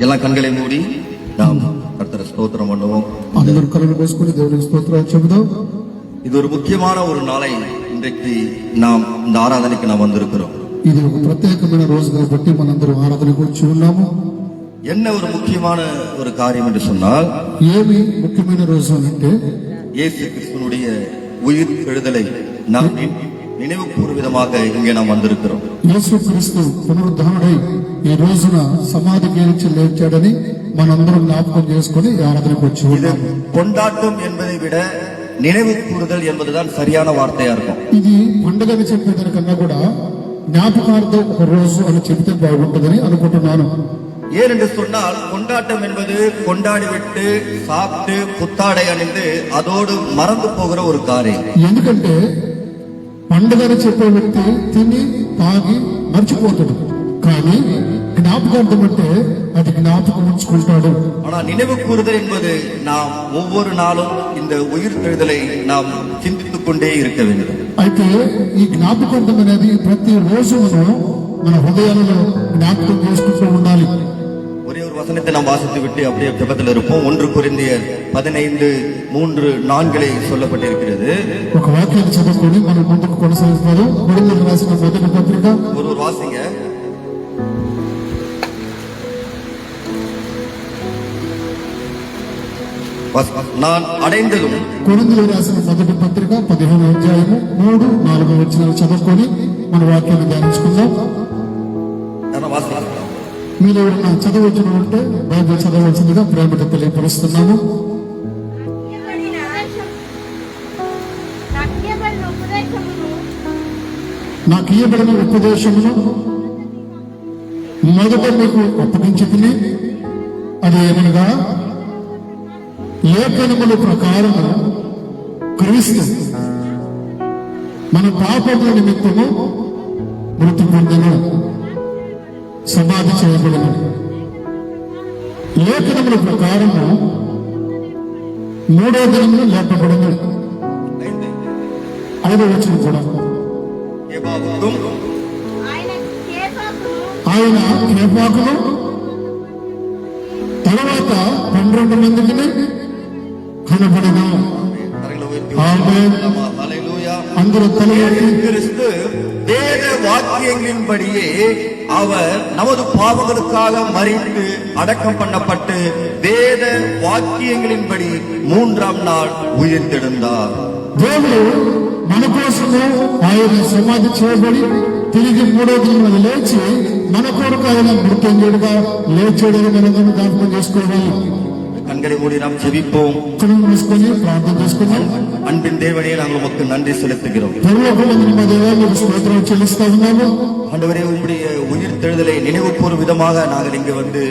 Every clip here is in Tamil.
எல்லாம் கண்களை மூடி நாம் கர்த்தரை ஸ்தோத்திரம் பண்ணுவோம். అందరూ కళ్ళు మూసుకొని దేవునికి స్తోత్రాలు చెబుదాం. இது ஒரு முக்கியமான ஒரு நாளை இன்றைக்கு நாம் இந்த ஆராதனைக்கு நாம் வந்திருக்கிறோம். ఇది ఒక ప్రత్యేకమైన రోజు కాబట్టి మనందరం ఆరాధనకు వచ్చి ఉన్నాము. என்ன ஒரு முக்கியமான ஒரு காரியம் என்று சொன்னால், ఏమి ముఖ్యమైన రోజు అంటే இயேசு கிறிஸ்துவினுடைய உயிர் எழுதலை நாம் நினைவு கூறும் விதமாக இங்கே நாம் வந்திருக்கிறோம். యేసుక్రీస్తు పునరుద్ధానుడై ఈ రోజున సమాధికి నుంచి లేచాడని మనందరం జ్ఞాపకం చేసుకుని ఆరాధనకు వచ్చి இது ఉన్నాము. கொண்டாட்டம் என்பதை விட நினைவு கூறுதல் என்பதுதான் சரியான வார்த்தையா இருக்கும். ఇది పండుగని చెప్పేదానికన్నా కూడా జ్ఞాపకార్థం ఒక రోజు అని చెబితే బాగుంటుందని అనుకుంటున్నాను. ஏனென்று சொன்னால், கொண்டாட்டம் என்பது கொண்டாடிவிட்டு சாப்பிட்டு புத்தாடை அணிந்து அதோடு மறந்து போகிற ஒரு காரியம். ఎందుకంటే పండుగని చెప్పే వ్యక్తి తిని తాగి మర్చిపోతాడు, కానీ జ్ఞాపకార్థం అంటే అది జ్ఞాపకం ఉంచుకుంటాడు. ஆனால் நினைவு கூறுதல் என்பது நாம் ஒவ்வொரு நாளும் இந்த உயிர் எழுதலை நாம் சிந்தித்துக் கொண்டே இருக்க வேண்டும். అయితే ఈ జ్ఞాపకార్థం అనేది ప్రతి రోజు మన హృదయాలలో జ్ఞాపకం చేసుకుంటూ ఉండాలి. ஒரே ஒரு வசனத்தை நாம் வாசித்து விட்டு அப்படியே ஜெபத்தில் இருப்போம். 1 கொரிந்தியர் 15:3-4 சொல்லப்பட்டிருக்கிறது. ఒక వాక్యాన్ని చదువుకొని మనం ముందుకు కొనసాగుతారు. కొరింథీయులకు రాసిన మొదటి పత్రిక ஒரு வாசிங்க. நான் அடைந்ததும், కొరింథీయులకు రాసిన మొదటి పత్రిక 15వ అధ్యాయము 3-4 వచనాలు చదువుకొని మన వాక్యాన్ని ధ్యానించుకుందాం. మీరు ఎవరైనా చదవచ్చిన ఉంటే బైబిల్ చదవలసిందిగా ప్రేమతో తెలియపరుస్తున్నాము. నాకు ఇయ్యబడిన ఉపదేశమును మొదట మీకు అప్పగించి తిని, అది ఏమనగా లేఖనముల ప్రకారము క్రీస్తు మన పాపముల నిమిత్తము మృతి పొందెను, సమాధి చేయబడను. లేఖనముల ప్రకారము 3వ దినమున లేపబడను. 5వ వచనం కూడా ఆయన కేఫాకును తర్వాత 12 మందికి కనబడను. అందరూ கிறிஸ்து வேத வாக்கியங்களின்படியே அவர் நமது பாவங்களுக்காக மரித்து அடக்கம் பண்ணப்பட்டு வேத வாக்கியங்களின்படி 3ஆம் நாள் உயிர்த்தெழுந்தார். దేవుడు మన కోసము ఆయన సమాధి చేయబడి తిరిగి 3వ దినమున లేచి మన కొరకు ఆయన మృత్యుంజయుడుగా లేచాడని మనం జ్ఞాపకం చేసుకోవాలి. கண்களை மூடி நாம் ஜெபிப்போம். కళ్ళు మూసుకొని ప్రార్థన చేసుకుందాం. அன்பின் தேவனே, நாங்கள் உமக்கு நன்றி செலுத்துகிறோம். పరలోకమందున్న మా దేవా, మీకు స్తోత్రం చెల్లిస్తా ఉన్నాము. ஆண்டவரே, உம்முடைய உயிர்த்தெழுதலை நினைவு கூறும் விதமாக நாங்கள் இங்கு வந்து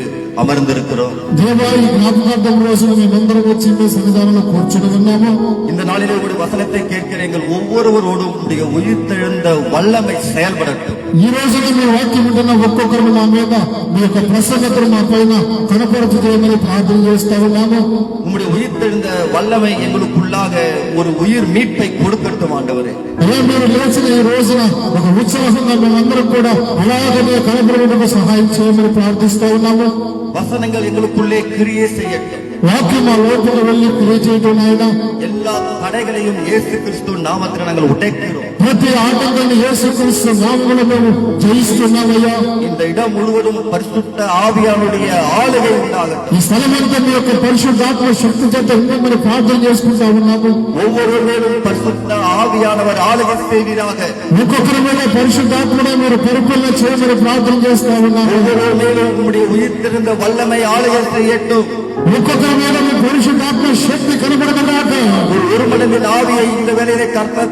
அமர்ந்திருக்கிறோம். దేవా, ఈ జ్ఞాపకార్థం రోజున మేమందరం వచ్చి మీ సన్నిధానంలో కూర్చుని ఉన్నాము. இந்த நாளிலே உங்களுடைய வசனத்தை கேட்கிற எங்கள் ஒவ்வொருவரோடும் உங்களுடைய உயிர்த்தெழுந்த வல்லமை செயல்படட்டும். ఈ రోజున మీ వాక్యం ఉంటున్న ఒక్కొక్కరు మా మీద మీ యొక్క ప్రసన్నతను మా పైన కనపరచుదేమని ప్రార్థన చేస్తా ఉన్నాము. உங்களுடைய உயிர்த்தெழுந்த வல்லமை எங்களுக்குள்ளாக ஒரு உயிர் மீட்பை கொடுக்கட்டும் ஆண்டவரே. అలా మీరు లేచిన ఈ రోజున ఒక ఉత్సాహంగా మేమందరం కూడా అలాగనే కనపడడానికి సహాయం చేయమని ప్రార్థిస్తా ఉన్నాము. வசனங்கள் எங்களுக்குள்ளே கிரியை செய்யட்டும். వాక్యం మా లోపల వెళ్ళి క్రియ చేయటం ఆయన. எல்லா தடைகளையும் இயேசு கிறிஸ்து நாமத்தில் நாங்கள் உடைக்கிறோம். ప్రతి ఆటంకాన్ని యేసుక్రీస్తు నామములో మేము జయిస్తున్నామయ్యా. இந்த இடம் முழுவதும் பரிசுத்த ஆவியானுடைய ஆளுகை உண்டாகட்டும். ఈ స్థలమంతా మీ యొక్క పరిశుద్ధాత్మ శక్తి చేత మిమ్మల్ని ప్రార్థన చేసుకుంటా ఉన్నాము. ஒவ்வொரு மேலும் பரிசுத்த ஆவியானவர் ஆளுகை செய்வீராக. ఒక్కొక్కరి మీద పరిశుద్ధాత్మనే మీరు పరిపాలన చేయమని ప్రార్థన చేస్తా ఉన్నాము. ஒவ்வொரு மேலும் உங்களுடைய உயிர்த்தெழுந்த வல்லமை ஆளுகை செய்யட்டும். ఒక్కొక్కరి మీద మీ పరిశుద్ధాత్మ శక్తి కనబడగలగాక. ஒரு மனதின் ஆவியை இந்த வேலையை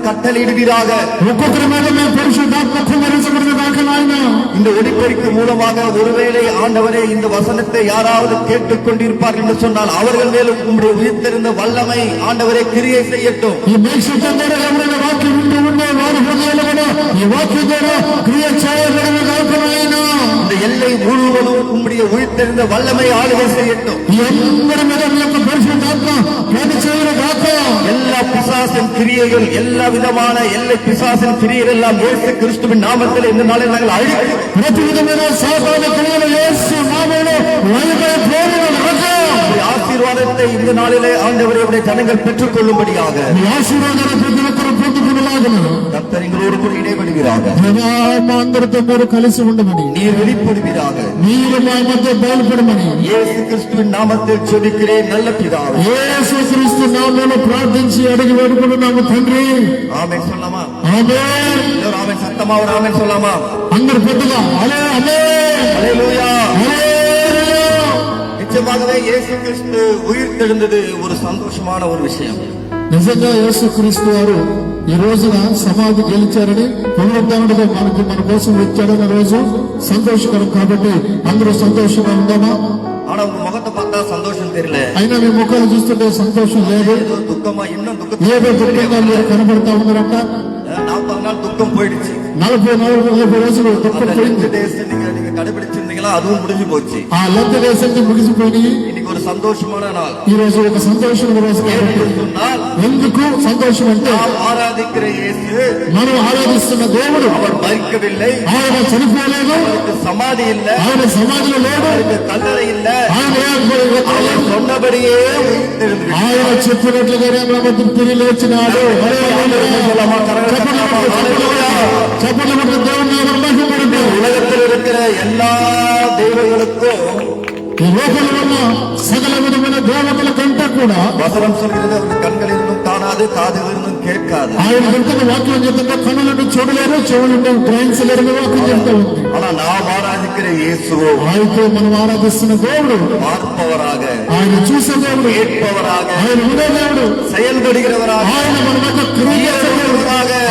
கட்டளையிடுவீராக. ఒక్కొక్కరి మీద మీ పరిశుద్ధాత్మ కుమ్మరించబడగాక నాయన. இந்த ஒளிபெருக்கு மூலமாக ஒருவேளை ஆண்டவரே இந்த வசனத்தை யாராவது கேட்டுக்கொண்டிருப்பார்கள் என்று சொன்னால் அவர்கள் மேலும் உங்களுடைய உயிர்த்தெழுந்த வல்லமை ஆண்டவரே கிரியை செய்யட்டும். ఈ మేక్షితం ద్వారా ఎవరైనా వాక్యం వింటూ ఉండే వారి హృదయాలు కూడా ఈ వాక్యం ద్వారా క్రియ చేయబడగాక నాయన. இந்த எல்லை முழுவதும் உங்களுடைய உயிர்த்தெழுந்த வல்லமை ஆளுகை செய்யட்டும். ఈ అందరి మీద మీ యొక్క పరిశుద్ధాత్మ పని చేయగాక. எல்லா பிசாசின் கிரியைகள், எல்லா விதமான எல்லை பிசாசின் கிரியைகள் எல்லாம் இயேசு கிறிஸ்துவின் நாமத்தில் இந்த நாளில் நாங்கள் அழிக்கிறோம். ప్రతి విధమైన సాతాను క్రియలు యేసు నామములో వైపై ప్రేమను రకం உம்முடைய ஆசீர்வாதத்தை இந்த நாளிலே ஆண்டவரே உடைய ஜனங்கள் பெற்றுக் கொள்ளும்படியாக మీ ఆశీర్వాదాలు ప్రతి ఒక్కరూ పొందుకునేలాగున கர்த்தர் எங்களோடு கூட இடைபடுகிறாக. దేవా మా అందరితో మీరు కలిసి ఉండమని நீர் வெளிப்படுவீராக. మీరు మా మధ్య బయలుపడమని இயேசு கிறிஸ்துவின் நாமத்தில் ஜெபிக்கிறேன் நல்ல பிதாவே. యేసుక్రీస్తు నామములో ప్రార్థించి అడిగి వేడుకుంటున్నాము తండ్రి. ஆமென் சொல்லலாமா? ఆమేన్. எல்லாரும் ஆமென் சத்தமா ஒரு ஆமென் சொல்லலாமா? అందరూ పెద్దగా ఆమేన్ ఆమేన్ ஹல்லேலூயா. హల్లెలూయా. நிச்சயமாகவே இயேசு கிறிஸ்து உயிர் தெழுந்தது ஒரு சந்தோஷமான ஒரு விஷயம். నిజంగా యేసుక్రీస్తు వారు ఈ రోజున సమాధి గెలిచారని పునరుద్ధరణగా మన కోసం వచ్చాడన్న రోజు సంతోషకరం కాబట్టి అందరూ సంతోషంగా ఉందామా? ஆனா உங்க முகத்தை பார்த்தா சந்தோஷம் தெரியல. అయినా మీ ముఖాలు చూస్తుంటే సంతోషం లేదు. ஏதோ துக்கமா இன்னும் ఏదో దుఃఖంగా మీరు కనబడతా ఉన్నారంట. 40 நாள் துக்கம் போயிடுச்சு. 40 రోజులు దుఃఖం పోయింది. நீங்க கடைபிடிச்சிருந்தீங்களா அதுவும் முடிஞ்சு போச்சு. ఆ లెంత దేశానికి ముగిసిపోయి இன்னைக்கு ஒரு சந்தோஷமான நாள். ఈ రోజు ఒక సంతోషమైన రోజు కాబట్టి சொன்னால் ఎందుకు సంతోషం అంటే நாம் ஆராதிக்கிற இயேசு మనం ఆరాధిస్తున్న దేవుడు அவர் மரிக்கவில்லை. ఆయన చనిపోలేదు, அவருக்கு சமாதி இல்ல, ఆయన సమాధిలో లేడు, அவருக்கு కల్లறை இல்ல. ఆయన அவர் சொன்னபடியே உயிர்த்தெழுந்தார். ఆయన చెప్పినట్లుగానే మన మధ్య తిరిగి లేచినాడు. చెప్పండి దేవుని నామమున మహిమపడండి. உலகத்தில் இருக்கிற எல்லா தெய்வங்களுக்கும் ఈ లోకంలో ఉన్న సకల విధమైన దేవతల కంటే కూడా வசனம் சொல்கிறது அவருக்கு கண்கள் இருந்தும் காணாது, காதுகள் இருந்தும் கேட்காது. ఆయన వెంటనే వాక్యం చెప్తుంటే కన్నులను చూడలేరు, చెవులను గ్రహించలేరు వాక్యం చెప్తా ఉంది. ஆனா நாம் ఆరాధిக்கிற இயேசுவோ అయితే మనం ఆరాధిస్తున్న దేవుడు பார்ப்பவராக, ఆయన చూసే దేవుడు, கேட்பவராக, ఆయన వినే దేవుడు, செயல்படுகிறவராக, ఆయన మన మధ్య క్రియ చేసే దేవుడు,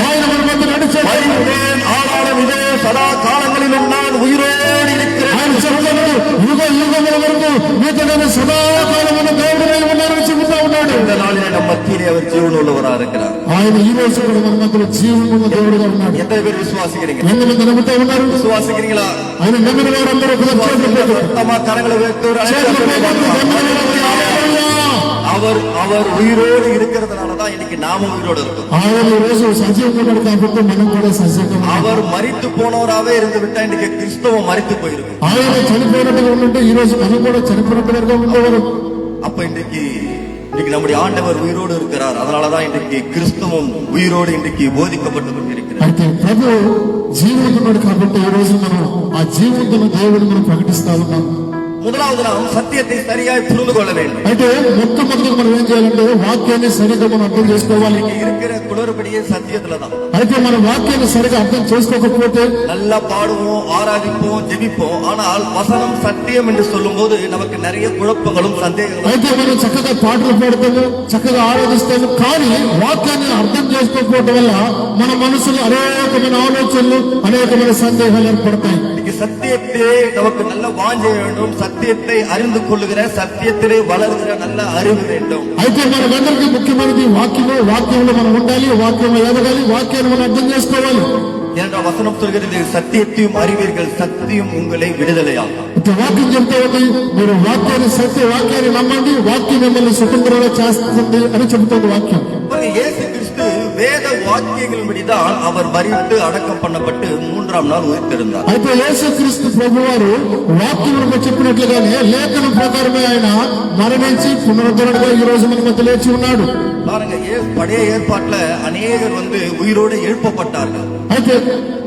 ఆయన మన మధ్య నడిచే దేవుడు. மரித்தேன், ஆனாலும் இதே சதா காலங்களிலும் நான் உயிரோடு இருக்கிறேன். ఆయన చెప్తాడు యుగ యుగముల వరకు మీతో నేను సదాకాలమైన దేవుడై ఉన్నానని చెబుతా ఉన్నాడు. இந்த நாளிலே நம் மத்தியிலே அவர் ஜீவன் உள்ளவராக இருக்கிறார். ఆయన ఈ రోజు కూడా మన మధ్యలో జీవమున్న దేవుడుగా ఉన్నాడు. எத்தனை பேர் விசுவாசிக்கிறீங்க? ఎంతమంది నమ్ముతా ఉన్నారు? விசுவாசிக்கிறீங்களா? ఆయన నమ్మిన వారందరూ சுத்தமா கரங்களை வைத்து ஒரு அவர் உயிரோடு இருக்கிறதுனாலதான் இன்னைக்கு நாம உயிரோடு இருக்கோம். ఆయన ఈ రోజు సజీవంగా ఉన్నాడు కాబట్టి మనం కూడా సజీవంగా ఉన్నాం. அவர் மரித்து போனவராவே இருந்து விட்டா இன்னைக்கு கிறிஸ்தவம் மரித்து போயிருக்கும். ఆయన చనిపోయినట్టుగా ఉంటే ఈ రోజు మనం కూడా చనిపోయినట్టుగా ఉండేవారు. அப்ப இன்னைக்கு நம்முடைய ஆண்டவர் உயிரோடு இருக்கிறார். அதனாலதான் இன்றைக்கு கிறிஸ்தவம் உயிரோடு இன்றைக்கு போதிக்கப்பட்டு கொண்டிருக்கிறார். అయితే ప్రభు జీవంతున్నాడు కాబట్టి ఈ రోజు మనం ఆ జీవంతున్న దేవుడు మనం ప్రకటిస్తా ఉన్నాం. முதலாவது நாம் சத்தியத்தை சரியாய் புரிந்து கொள்ள வேண்டும். అయితే మొట్టమొదటిగా మనం ఏం చేయాలంటే వాక్యాన్ని సరిగ్గా మనం అర్థం చేసుకోవాలి. இருக்கிற குளறுபடியே சத்தியத்துலதான். అయితే మన వాక్యాన్ని సరిగ్గా అర్థం చేసుకోకపోతే நல்லா பாடுவோம், ஆராதிப்போம், ஜெபிப்போம். ஆனால் வசனம் சத்தியம் என்று சொல்லும் போது நமக்கு நிறைய குழப்பங்களும் சந்தேகங்களும். అయితే మనం చక్కగా పాటలు పాడతాము, చక్కగా ఆరాధిస్తాము, కానీ వాక్యాన్ని అర్థం చేసుకోకపోవడం వల్ల మన మనసులో అనేకమైన ఆలోచనలు, అనేకమైన సందేహాలు ఏర్పడతాయి. சத்தியத்தை நமக்கு நல்ல வாஞ்சை வேண்டும். சத்தியத்தை அறிந்து கொள்ளுகிற, சத்தியத்திலே வளர்கிற நல்ல அறிவு வேண்டும். అయితే మనకందరికీ ముఖ్యమైనది వాక్యము. వాక్యంలో మనం ఉండాలి, వాక్యంలో ఎదగాలి, వాక్యాన్ని మనం అర్థం చేసుకోవాలి. என்ற வசனம் சொல்கிறது சத்தியத்தையும் அறிவீர்கள், சத்தியம் உங்களை விடுதலையாகும். ఇట్లా వాక్యం చెప్తా ఉంది, మీరు వాక్యాన్ని సత్య వాక్యాన్ని నమ్మండి, వాక్యం మిమ్మల్ని స్వతంత్రంగా చేస్తుంది అని చెబుతుంది వాక్యం. இயேசு கிறிஸ்து வேத வாக்கியங்களின்படிதான் அவர் மரித்து அடக்கம் பண்ணப்பட்டு 3ஆம் நாள் உயிர்த்தெழுந்தார். అయితే యేసుక్రీస్తు ప్రభువారు వాక్యంలో చెప్పినట్లుగానే లేఖన ప్రకారమే ఆయన మరణించి పునరుద్ధరణగా ఈ రోజు మన మధ్య లేచి ఉన్నాడు. பாருங்க, பழைய ஏற்பாட்டுல அநேகர் உயிரோடு எழுப்பப்பட்டார்கள். అయితే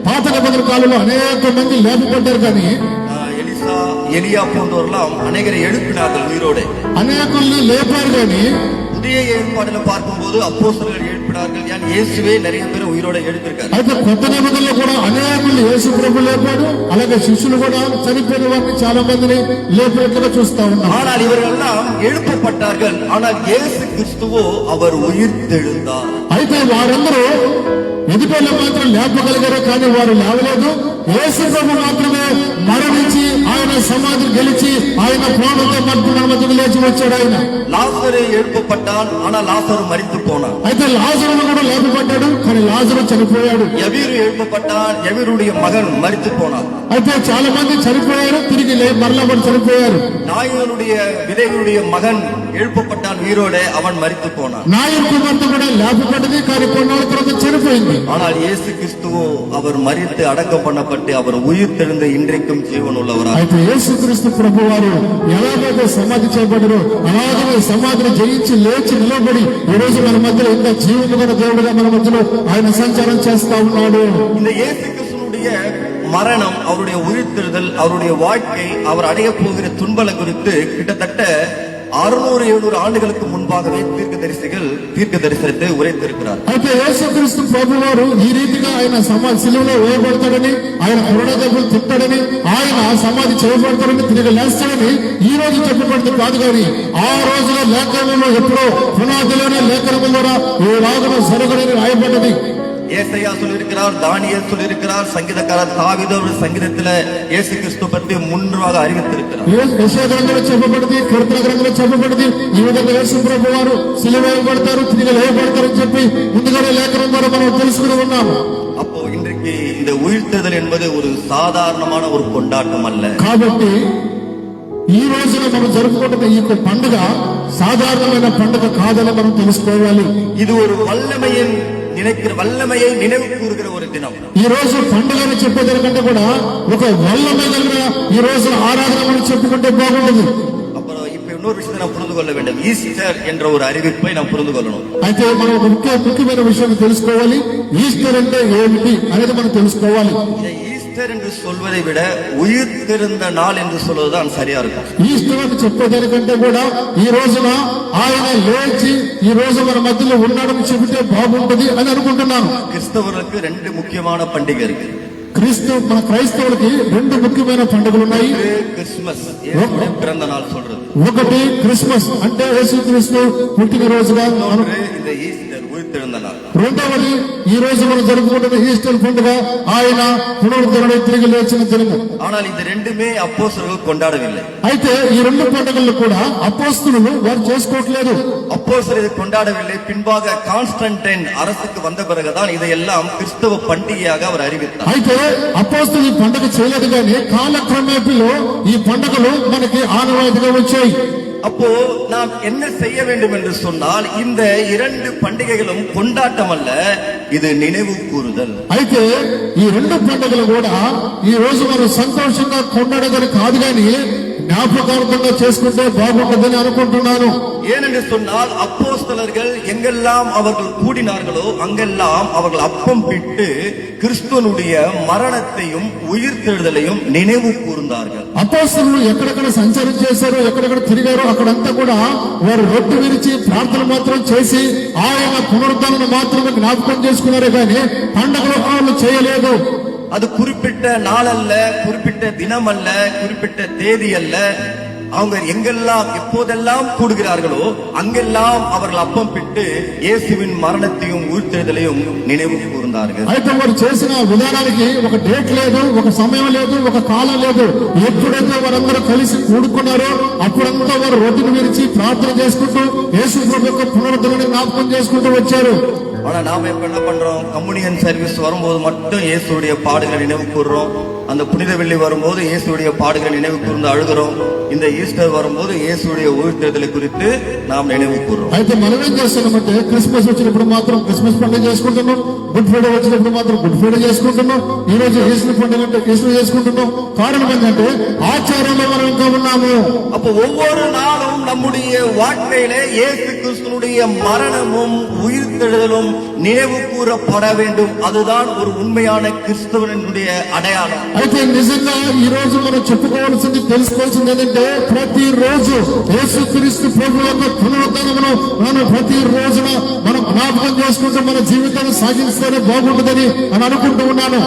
పాత నిబంధన కాలంలో అనేక మంది లేపబడ్డారు, కానీ எலிசா, எலியா போன்றவரெல்லாம் அநேகரை எழுப்பினார்கள் உயிரோடு. అనేకుల్ని లేపారు, కానీ புதிய ஏற்பாடுல பார்க்கும்போது அப்போஸ்தலர்கள் எழுப்பினார்கள். ஏன் இயேசுவே நிறைய பேர் உயிரோட எழுப்பியிருக்காரு. అయితే కొత్త నిబంధనలో కూడా అనేకుల్ని యేసు ప్రభు లేపాడు, అలాగే శిష్యులు కూడా చనిపోయిన వారిని చాలా మందిని లేపినట్లుగా చూస్తా ఉన్నాం. ஆனால் இவர்கள் எல்லாம் எழுப்பப்பட்டார்கள். ஆனால் இயேசு கிறிஸ்துவோ அவர் உயிர்த்தெழுந்தார். అయితే వారందరూ ఎదుటోళ్ళు మాత్రం లేపగలిగారు, కానీ వారు లేవలేదు. యేసు ప్రభు మాత్రమే మరణించి ఆయన సమాధి గెలిచి ఆయన ప్రాణంతో మధ్య మన మధ్యకు లేచి వచ్చాడు. ఆయన லாசரு எழுப்பப்பட்டான். ஆனால் லாசரு மரித்து போனான். అయితే లాజరును కూడా లేపబడ్డాడు, కానీ లాజరు చనిపోయాడు. எவீரு எழுப்பப்பட்டான். எவீருடைய மகன் மரித்து போனான். అయితే చాలా మంది చనిపోయారు, తిరిగి మరలా వారు చనిపోయారు. நாயனுடைய விதைகளுடைய மகன் எழுப்பப்பட்டான் உயிரோட, அவன் மரித்து போனான். నాయన కుమార్తె కూడా లేపబడ్డది, కానీ కొన్నాళ్ళ తర్వాత చనిపోయింది. ஆனால் இயேசு கிறிஸ்துவோ அவர் மரித்து அடக்கம் பண்ணப்பட்டு కాబట్టి அவர் உயிர் தெழுந்த இன்றைக்கும் ஜீவன் உள்ளவராக. అయితే యేసుక్రీస్తు ప్రభు వారు ఎలాగైతే సమాధి చేయబడరు అలాగే సమాధిని జయించి లేచి నిలబడి ఈ రోజు మన మధ్యలో ఇంకా జీవము గల దేవుడుగా మన మధ్యలో ఆయన సంచారం చేస్తా ఉన్నాడు. இந்த இயேசு கிறிஸ்துவுடைய மரணம், அவருடைய உயிர்த்தெழுதல், அவருடைய வாழ்க்கை, அவர் அடைய போகிற துன்பங்கள் குறித்து கிட்டத்தட்ட 600-700 ஆண்டுகளுக்கு முன்பாகவே தீர்க்க தரிசனத்தை உரைத்திருக்கிறார். అయితే యేసుక్రీస్తు ప్రభు వారు ఈ రీతిగా ఆయన సమాధి శిలువలో వేయబడతాడని, ఆయన కొరడదెబ్బలు తింటాడని, ఆయన సమాధి చేయబడతాడని, తిరిగి లేస్తాడని ఈ రోజు చెప్పబడింది కాదు. కానీ ఆ రోజున లేఖనంలో ఎప్పుడో పునాదిలోనే లేఖనం ద్వారా ఈ రాజును జరగడని రాయబడ్డది. ஏசாயா சொல்லியிருக்கிறார், தானியேல் சொல்லியிருக்கிறார், சங்கீதக்காரர் தாவீது சங்கீதத்துல இயேசு கிறிஸ்து பற்றி முன்பாக அறிவித்திருக்கிறார். యెషయా గ్రంథంలో చెప్పబడింది, కీర్తన గ్రంథంలో చెప్పబడింది, ఈ విధంగా యేసు ప్రభు వారు శిలువ వేయబడతారు, తిరిగి లేవబడతారని చెప్పి ముందుగానే లేఖనం ద్వారా మనం తెలుసుకుని ఉన్నాము. அப்போ இன்றைக்கு இந்த உயிர்த்தெழுதல் என்பது ஒரு சாதாரணமான ஒரு கொண்டாட்டம் அல்ல. కాబట్టి ఈ రోజున మనం జరుపుకుంటున్న ఈ పండుగ సాధారణమైన పండుగ కాదని మనం తెలుసుకోవాలి. இது ஒரு வல்லமையை நினைவு கூறுகிற ஒரு தினம். ఈ రోజు పండుగని చెప్పేదానికంటే కూడా ఒక వల్లమైన ఈ రోజు ఆరాధన మనం చెప్పుకుంటే బాగుంటుంది. அப்புறம் இப்ப இன்னொரு விஷயத்தை நாம் புரிந்து கொள்ள வேண்டும். ஈஸ்டர் என்ற ஒரு அறிவிப்பை நாம் புரிந்து கொள்ளணும். అయితే మనం ఒక ముఖ్యమైన విషయాన్ని తెలుసుకోవాలి. ఈస్టర్ అంటే ఏమిటి అనేది మనం తెలుసుకోవాలి. ஈஸ்டர் என்று சொல்வதை விட உயிர்த்தெழுந்த நாள் என்று சொல்வதுதான் சரியா இருக்கும். ఈస్టర్ అని చెప్పేదానికంటే కూడా ఈ రోజున ఆయన లేచి ఈ రోజు మన మధ్యలో ఉన్నాడని చెబితే బాగుంటది అని అనుకుంటున్నాను. கிறிஸ்தவர்களுக்கு 2 முக்கியமான பண்டிகை இருக்கு. మన క్రైస్తవులకి 2 ముఖ్యమైన పండుగలు ఉన్నాయి. கிறிஸ்துமஸ், இயேசுவின் பிறந்த நாள் சொல்றது. ఒకటి క్రిస్మస్ అంటే యేసుక్రీస్తు పుట్టినరోజుగా, இந்த ஈஸ்டர் உயிர்த்தெழுந்த நாள். రెండవది ఈ రోజు మనం జరుపుకుంటున్న ఈస్టర్ పండుగ ఆయన పునరుద్ధరణ తిరిగి లేచిన దినము. ஆனால் இந்த ரெண்டுமே அப்போஸ்தலர்கள் கொண்டாடவில்லை. అయితే ఈ 2 పండుగలను కూడా అపోస్తలులు వారు చేసుకోవట్లేదు. அப்போஸ்தலர்கள் இதை கொண்டாடவில்லை. பின்பாக கான்ஸ்டன்டைன் அரசுக்கு வந்த பிறகுதான் இதையெல்லாம் கிறிஸ்தவ பண்டிகையாக அவர் அறிவித்தார். అయితే అపోస్తలు ఈ పండుగ చేయలేదు, కానీ కాలక్రమేపీలో ఈ పండుగలు మనకి ఆనవాయితీగా వచ్చాయి. அப்போ நாம் என்ன செய்ய வேண்டும் என்று சொன்னால், இந்த 2 பண்டிகைகளும் கொண்டாட்டம் அல்ல, இது நினைவு கூறுதல். అయితే ఈ 2 పండుగలు కూడా ఈ రోజు మనం సంతోషంగా కొన్నాడదని కాదు, కానీ ஞாபகார்த்தంగా చేసుకుంటే బాగుంటుందని అనుకుంటున్నాను. ஏனென்று சொன்னால், அப்போஸ்தலர்கள் எங்கெல்லாம் அவர்கள் கூடினார்களோ அங்கெல்லாம் அவர்கள் அப்பம் பிட்டு கிறிஸ்துவனுடைய மரணத்தையும் உயிர்த்தெழுதலையும் நினைவு கூர்ந்தார்கள். అపోస్తలులు ఎక్కడెక్కడ సంచారం చేశారో, ఎక్కడెక్కడ తిరిగారో అక్కడంతా కూడా వారు రొట్టె విరిచి ప్రార్థన మాత్రం చేసి ఆయన పునరుద్ధరణ మాత్రమే జ్ఞాపకం చేసుకున్నారే కానీ పండుగలు వాళ్ళు చేయలేదు. அது குறிப்பிட்ட நாள் அல்ல, குறிப்பிட்ட தினம் அல்ல, குறிப்பிட்ட தேதி அல்ல. அவங்க எங்கெல்லாம் எப்போதெல்லாம் கூடுகிறார்களோ அங்கெல்லாம் அவர்கள் அப்பம் பிட்டு இயேசுவின் மரணத்தையும் உயிர்த்தெழுதலையும் நினைவு கூர்ந்தார்கள். అయితే వారు చేసిన విధానానికి ఒక డేట్ లేదు, ఒక సమయం లేదు, ఒక కాలం లేదు. ఎప్పుడైతే వారందరూ కలిసి కూడుకున్నారో అప్పుడంతా వారు రొట్టెను విరిచి ప్రార్థన చేసుకుంటూ యేసు ప్రభు యొక్క పునరుద్ధరణ జ్ఞాపకం చేసుకుంటూ వచ్చారు. ஆனா நாம இப்ப என்ன பண்றோம்? கம்யூனியன் சர்வீஸ் வரும்போது மட்டும் இயேசுடைய பாடுகளை நினைவு கூர்றோம். அந்த புனித வெள்ளி வரும்போது இயேசுடைய பாடுகளை நினைவு கூர்ந்து அழுகிறோம். இந்த ஈஸ்டர் வரும்போது இயேசுடைய உயிர்த்தெழுதலை குறித்து நாம் நினைவு கூர்றோம். అయితే మనం ఏం చేస్తున్నామంటే క్రిస్మస్ వచ్చినప్పుడు మాత్రం క్రిస్మస్ పండుగ చేసుకుంటున్నాం, గుడ్ ఫ్రైడే వచ్చినప్పుడు మాత్రం గుడ్ ఫ్రైడే చేసుకుంటున్నాం, ఈ రోజు ఈస్టర్ పండుగ అంటే ఈస్టర్ చేసుకుంటున్నాం. కారణం ఏంటంటే ఆచారంలో మనం ఇంకా ఉన్నాము. அப்போ ஒவ்வொரு நாளும் நம்முடைய வாழ்க்கையிலே இயேசு கிறிஸ்துவினுடைய மரணமும் உயிர்த்தெழுதலும் நினைவு கூறப்பட வேண்டும். அதுதான் ஒரு உண்மையான கிறிஸ்தவனுடைய அடையாளம். అయితే నిజంగా ఈ రోజు మనం చెప్పుకోవాల్సింది, తెలుసుకోవాల్సింది ఏంటంటే ప్రతిరోజు యేసుక్రీస్తు ప్రభు యొక్క పునరుద్ధరణను మనం ప్రతి రోజున మనం జ్ఞాపకం చేసుకుంటూ మన జీవితాన్ని సాగిస్తేనే బాగుంటుందని అని అనుకుంటూ ఉన్నాను.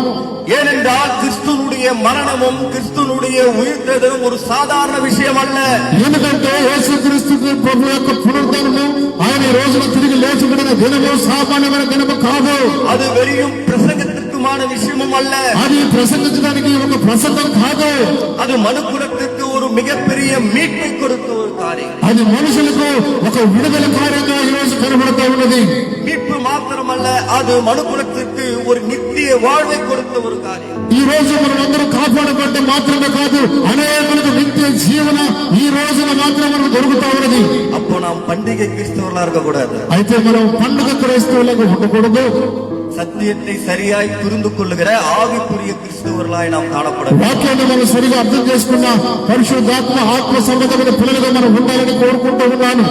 ஏனென்றால் கிறிஸ்துவனுடைய மரணமும் கிறிஸ்துவனுடைய உயிர்த்தெழுதலும் ஒரு சாதாரண விஷயம் அல்ல. ఎందుకంటే యేసుక్రీస్తు ప్రభు యొక్క పునరుద్ధరణము ఆయన ఈ రోజున తిరిగి లేచబడిన దినము సామాన్యమైన దినము కాదు. அது வெறும் பிரசங்கத்திற்குமான விஷயமும் அல்ல. అది ప్రసంగించడానికి ఒక ప్రసంగం కాదు. அது மனுக்குலத்திற்கு ஒரு மிகப்பெரிய மீட்பை கொடுத்த ஒரு காரியம். అది మనుషులకు ఒక విడుదల కార్యంగా ఈ రోజు కనబడుతూ ఉన్నది. மீட்பு மாத்திரமல்ல, அது மனுக்குலத்திற்கு ஒரு நித்திய வாழ்வை கொடுத்த ஒரு காரியம். ఈ రోజు మనమందరం కాపాడబడ్డ మాత్రమే కాదు, అనేకులకు నిత్య జీవన ఈ రోజున మాత్రం మనకు దొరుకుతా ఉన్నది. அப்போ நாம் பண்டிகை கிறிஸ்தவர்களா இருக்க கூடாது. అయితే మనం పండుగ క్రైస్తవులకు ఉండకూడదు. சத்தியத்தை சரியாய் புரிந்து கொள்ளுகிற ஆவிக்குரிய கிறிஸ்துவர்களாய் நாம் காணப்பட வேண்டும். వాక్యాన్ని మనం సరిగా అర్థం చేసుకున్న పరిశుద్ధాత్మ ఆత్మ సంబంధమైన పిల్లలుగా మనం ఉండాలని కోరుకుంటూ ఉన్నాను.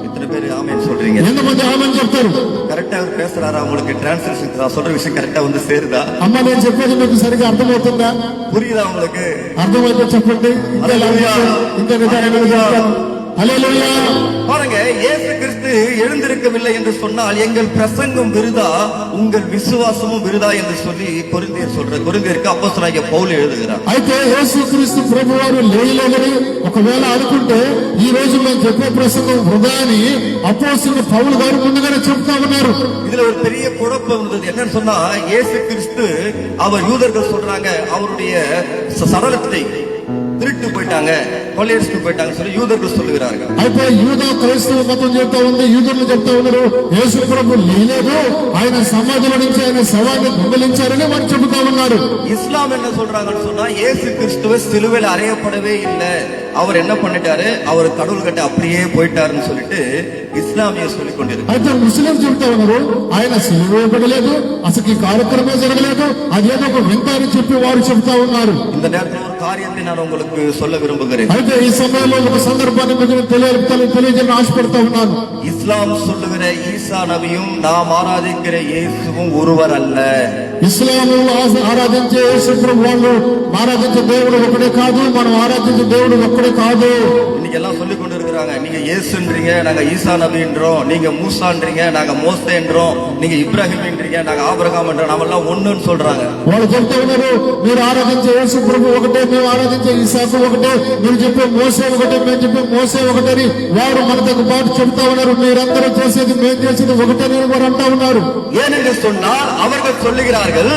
இத்தனை பேர் ஆமென் சொல்றீங்க. ఎంతమంది ఆమెను చెప్తారు? கரெக்டா அவர் பேசுறாரா? உங்களுக்கு டிரான்ஸ்லேஷன் நான் சொல்ற விஷயம் கரெக்டா வந்து சேருதா? అమ్మ నేను చెప్పేది మీకు సరిగా అర్థమవుతుందా? புரியுதா உங்களுக்கு? అర్థమైతే చెప్పండి. ఇంకా నిదానంగా చెప్తాను. హల్లెలూయా. பாருங்க, இயேசு கிறிஸ்து எழுந்திருக்கவில்லை என்று சொன்னால் எங்கள் பிரசங்கம் விருதா, உங்கள் விசுவாசமும் விருதா என்று சொல்லி கொரிந்தியருக்கு அப்போஸ்தலனாகிய பவுல் எழுதுகிறார். అయితే యేసుక్రీస్తు ప్రభువారు లేయలేదని ఒకవేళ అనుకుంటే ఈ రోజు మేము చెప్పే ప్రసంగం వృధా అని అపోస్తలుడు పౌలు గారు ముందుగానే చెప్తా ఉన్నారు. இதுல ஒரு பெரிய குழப்பம் இருந்தது. என்னன்னு சொன்னா, இயேசு கிறிஸ்து அவர் யூதர்கள் சொல்றாங்க அவருடைய சடலத்தை திருட்டு போயிட்டாங்க, கொள்ளையடிச்சு போயிட்டாங்க சொல்லி யூதர்கள் சொல்லுகிறார்கள். అయితే యూదా క్రైస్తవ మతం చెప్తా ఉంది, యూదులు చెప్తా ఉన్నారు యేసు ప్రభు లేలేదు, ఆయన సమాధిలో నుంచి ఆయన శవాన్ని దొంగిలించారని వారు చెబుతా ఉన్నారు. இஸ்லாம் என்ன சொல்றாங்கன்னு சொன்னா, இயேசு கிறிஸ்துவ சிலுவையில் அறையப்படவே இல்லை, அவர் என்ன பண்ணிட்டாரு, அவர் கடவுள் கிட்ட அப்படியே போயிட்டாருன்னு சொல்லிட்டு ఇస్లామియ சொல்லிக் கொண்டிருக்கு. అయితే ముస్లిం చెప్తా ఉన్నారు ఆయన సిలువ వేయబడలేదు, అసలు ఈ కార్యక్రమే జరగలేదు, అదేదో ఒక వింత అని చెప్పి వారు చెప్తా ఉన్నారు. இந்த நேரத்தில் ஒரு காரியத்தை நான் உங்களுக்கு சொல்ல விரும்புகிறேன். అయితే ఈ సమయంలో ఒక సందర్భాన్ని మీకు తెలియజేయాలని ఆశపడతా ఉన్నాను. இஸ்லாம் சொல்லுகிற ஈசா நபியும் நாம் ஆராதிக்கிற இயேசுவும் ஒருவர் அல்ல. ఇస్లాంలో ఆరాధించే యేసు ప్రభు వాళ్ళు ఆరాధించే దేవుడు ఒకడే కాదు, మనం ఆరాధించే దేవుడు ఒక్కడే కాదు. இன்னைக்கு எல்லாம் சொல்லிக் கொண்டு இருக்கிறாங்க, நீங்க இயேசுன்றீங்க, நாங்க ஈசா நபின்றோம், நீங்க மூசான்றீங்க, நாங்க மோசேன்றோம், நீங்க இப்ராஹிம்ன்றீங்க, நாங்க ஆபிரகாம்ன்றோம், நாம எல்லாம் ஒண்ணுன்னு சொல்றாங்க. వాళ్ళు చెప్తా ఉన్నారు మీరు ఆరాధించే యేసు ప్రభు ఒకటే, మేము ఆరాధించే ఇసాకు ఒకటే, మీరు చెప్పే మోసే ఒకటే, మేము చెప్పే మోసే ఒకటని వారు మనతో పాటు చెప్తా ఉన్నారు. మీరందరూ చేసేది మేము చేసేది ఒకటని వారు అంటా ఉన్నారు. ஏனென்று சொன்னால் அவர்கள் சொல்லுகிறார்கள்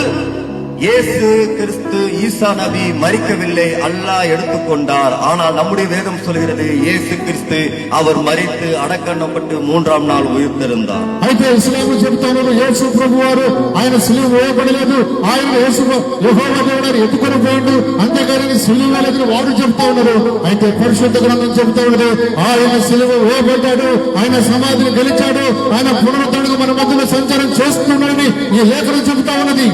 இயேசு கிறிஸ்து ஈசா நபி மரிக்கவில்லை, அல்லாஹ் எடுத்துக்கொண்டார். ஆனால் நம்முடைய வேதம் சொல்கிறது இயேசு கிறிஸ்து அவர் மரித்து அடக்கண்ணப்பட்டு 3ஆம் நாள் உயிர்த்தெழுந்தார். అయితే ఇస్లాంలో చెప్తా ఉన్నారు యేసు ప్రభు వారు ఆయన సిలువ వేయబడలేదు, ఆయన యేసు యెహోవా దేవుడు ఎత్తుకొని పోయిండు, అంతేగాని సిలువ వేయలేదని వారు చెప్తా ఉన్నారు. అయితే పరిశుద్ధ గ్రంథం చెప్తా ఉన్నది ఆయన సిలువ వేయబడ్డాడు, ఆయన సమాధిని గెలిచాడు, ఆయన పునరుద్ధరణకు మన మధ్యలో సంచారం చేస్తున్నాడని ఈ లేఖనం చెబుతా ఉన్నది.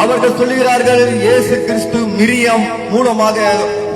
அவர்கள் சொல்லுகிறார்கள் இயேசு கிறிஸ்து மிரியாம் மூலமாக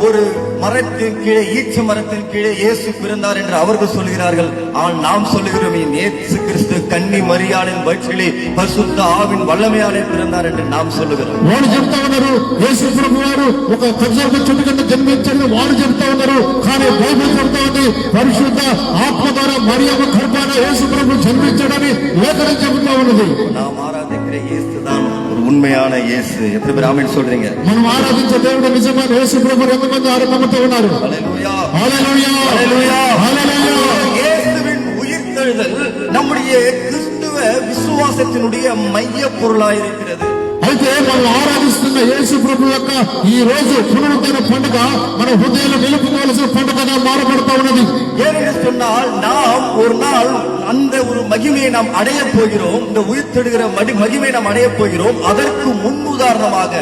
ஒரு மரத்தின் கீழே, ஈச்ச மரத்தின் கீழே இயேசு பிறந்தார் என்று அவர்கள் சொல்லுகிறார்கள். ஆனால் நாம் சொல்லுகிறோம் இயேசு கிறிஸ்து கன்னி மரியாளின் வயிற்றிலே பரிசுத்த ஆவின் வல்லமையாலே பிறந்தார் என்று நாம் சொல்லுகிறோம். వారు చెప్తా ఉన్నారు యేసు ప్రభు వారు ఒక ఖర్జూర చెట్టు కింద జన్మించారని వారు చెప్తా ఉన్నారు. కానీ బైబిల్ చెప్తా ఉంది పరిశుద్ధ ఆత్మ ద్వారా మరియమ్మ గర్భాన యేసు ప్రభు జన్మించాడని లేఖనం చెబుతా ఉన్నది. நாம் ஆராதிக்கிற இயேசு தான் ஒரு உண்மையான இயேசு. எத்தனை பேர் ஆமென் சொல்றீங்க? మనం ఆరాధించే దేవుడు నిజమైన యేసు ప్రభు ఎంతమంది నమ్ముతూ ఉన్నారు? ஹல்லேலூயா, హల్లెలూయా, ஹல்லேலூயா, హల్లెలూయా. இயேசுவின் உயிர்த்தெழுதல் நம்முடைய கிறிஸ்துவ விசுவாசத்தினுடைய மைய பொருளாயிருக்கிறது. అయితే మనం ఆరాధిస్తున్న యేసు ప్రభు యొక్క ఈ రోజు పునరుద్ధరణ పండుగ మన హృదయంలో నిలుపుకోవాల్సిన పండుగగా మారబడుతూ ఉన్నది. ஏனென்று சொன்னால் நாம் ஒரு நாள் அந்த ஒரு மகிமையை நாம் அடைய போகிறோம். இந்த உயிர்த்தெழுகிற மகிமையை நாம் அடைய போகிறோம். அதற்கு முன் உதாரணமாக